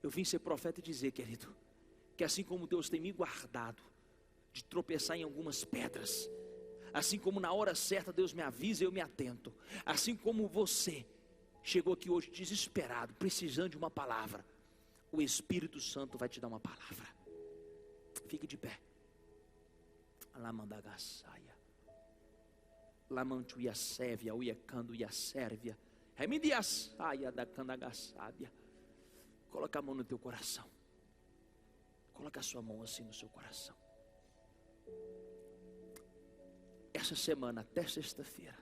Speaker 1: eu vim ser profeta e dizer, querido, que assim como Deus tem me guardado de tropeçar em algumas pedras, assim como na hora certa Deus me avisa e eu me atento, assim como você chegou aqui hoje desesperado, precisando de uma palavra, o Espírito Santo vai te dar uma palavra. Fique de pé. Alamandagassaia, Lamantuia Sévia, Uiacando e a Sérvia, Remidiassaia da Candagassábia. Coloca a mão no teu coração. Coloca a sua mão assim no seu coração. essa semana, até sexta-feira,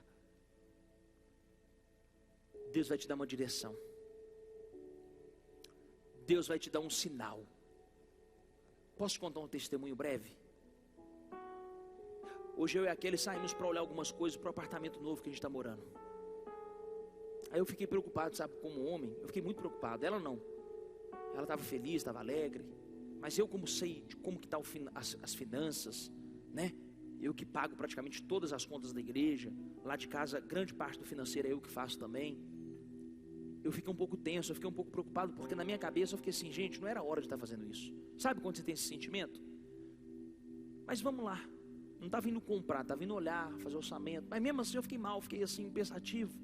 Speaker 1: Deus vai te dar uma direção. Deus vai te dar um sinal. Posso contar um testemunho breve? Hoje eu e aquele saímos para olhar algumas coisas para o apartamento novo que a gente está morando. Aí eu fiquei preocupado, sabe, como homem, eu fiquei muito preocupado. Ela não. Ela estava feliz, estava alegre. Mas eu, como sei de como que estão as finanças, né? Eu que pago praticamente todas as contas da igreja. Lá de casa, grande parte do financeiro é eu que faço também. Eu fiquei um pouco tenso, eu fiquei um pouco preocupado, porque na minha cabeça eu fiquei assim, gente, não era hora de estar fazendo isso. Sabe quando você tem esse sentimento? Mas vamos lá. Não estava indo comprar, estava indo olhar, fazer orçamento. Mas mesmo assim eu fiquei mal, fiquei assim, pensativo.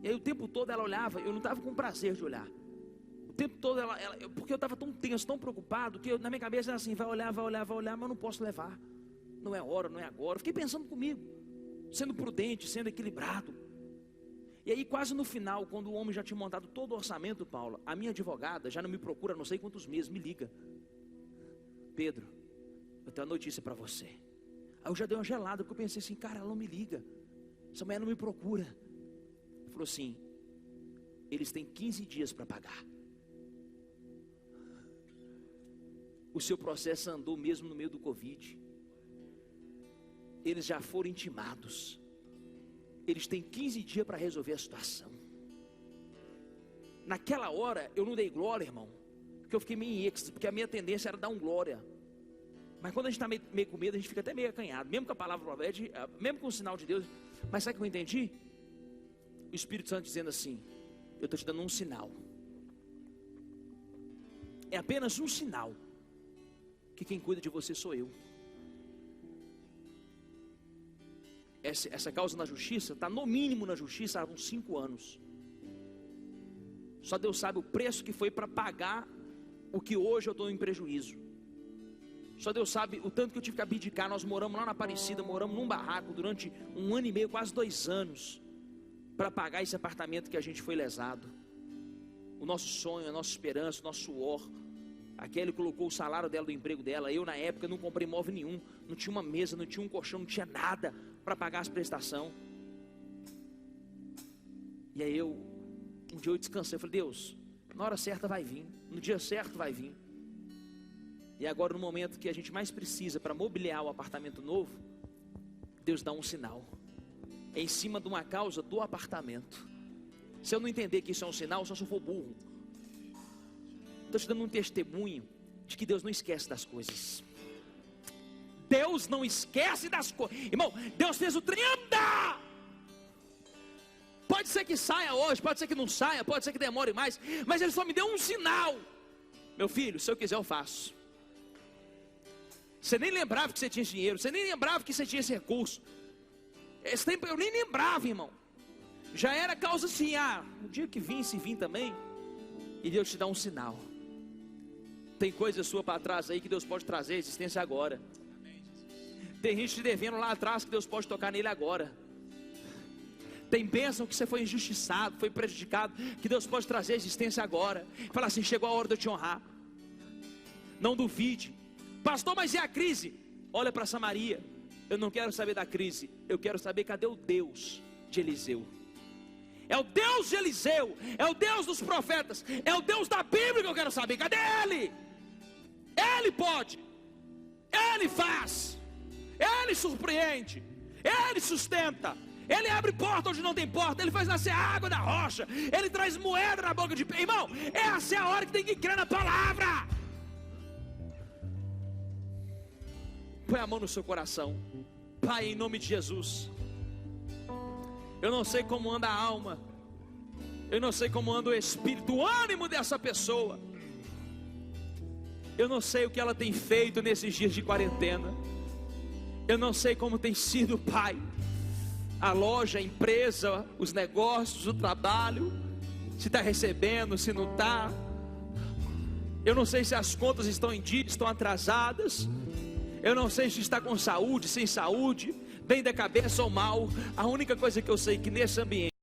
Speaker 1: E aí o tempo todo ela olhava, eu não estava com prazer de olhar. O tempo todo porque eu estava tão tenso, tão preocupado, que na minha cabeça era assim, vai olhar, mas eu não posso levar. Não é hora, não é agora. Eu fiquei pensando comigo, sendo prudente, sendo equilibrado. E aí quase no final, quando o homem já tinha montado todo o orçamento, Paulo, a minha advogada já não me procura há não sei quantos meses, me liga. Pedro, eu tenho uma notícia para você. Aí eu já dei uma gelada, porque eu pensei assim, cara, ela não me liga. Essa mulher não me procura. Ele falou assim, eles têm 15 dias para pagar. O seu processo andou mesmo no meio do Covid. Eles já foram intimados. Eles têm 15 dias para resolver a situação. Naquela hora eu não dei glória, irmão, porque eu fiquei meio em êxtase, porque a minha tendência era dar um glória. Mas quando a gente está meio com medo, a gente fica até meio acanhado, mesmo com a palavra profética, mesmo com o sinal de Deus. Mas sabe o que eu entendi? O Espírito Santo dizendo assim, eu estou te dando um sinal. É apenas um sinal, que quem cuida de você sou eu. Essa causa na justiça, está no mínimo na justiça há uns 5 anos. Só Deus sabe o preço que foi para pagar o que hoje eu estou em prejuízo. Só Deus sabe o tanto que eu tive que abdicar. Nós moramos lá na Aparecida, moramos num barraco durante 1 ano e meio, quase 2 anos, para pagar esse apartamento que a gente foi lesado. O nosso sonho, a nossa esperança, o nosso suor. A Kelly colocou o salário dela, do emprego dela. Eu na época não comprei imóvel nenhum, não tinha uma mesa, não tinha um colchão, não tinha nada para pagar as prestações. E aí um dia eu descansei, eu falei, Deus, na hora certa vai vir, no dia certo vai vir. E agora no momento que a gente mais precisa para mobiliar o apartamento novo, Deus dá um sinal, é em cima de uma causa do apartamento. Se eu não entender que isso é um sinal, só se eu for burro. Estou te dando um testemunho de que Deus não esquece das coisas. Deus não esquece das coisas. Irmão, Deus fez o trem andar. Pode ser que saia hoje, pode ser que não saia, pode ser que demore mais, mas Ele só me deu um sinal. Meu filho, se eu quiser eu faço. Você nem lembrava que você tinha dinheiro, você nem lembrava que você tinha esse recurso. Esse tempo eu nem lembrava, irmão. Já era causa assim, no dia que vim, se vim também. E Deus te dá um sinal. Tem coisa sua para trás aí que Deus pode trazer à existência agora. Tem gente te devendo lá atrás que Deus pode tocar nele agora. Tem bênção que você foi injustiçado, foi prejudicado, que Deus pode trazer à existência agora. Fala assim, chegou a hora de eu te honrar. Não duvide. Pastor, mas e a crise? Olha para Samaria. Eu não quero saber da crise, eu quero saber cadê o Deus de Eliseu. É o Deus de Eliseu, é o Deus dos profetas, é o Deus da Bíblia que eu quero saber. Cadê Ele? Ele pode, Ele faz, Ele surpreende, Ele sustenta, Ele abre porta onde não tem porta, Ele faz nascer água da rocha, Ele traz moeda na boca de peixe. Irmão, essa é a hora que tem que crer na palavra. Põe a mão no seu coração. Pai, em nome de Jesus, eu não sei como anda a alma, eu não sei como anda o espírito, o ânimo dessa pessoa. Eu não sei o que ela tem feito nesses dias de quarentena. Eu não sei como tem sido, Pai, a loja, a empresa, os negócios, o trabalho, se está recebendo, se não está. Eu não sei se as contas estão em dia, estão atrasadas. Eu não sei se está com saúde, sem saúde, bem da cabeça ou mal. A única coisa que eu sei é que nesse ambiente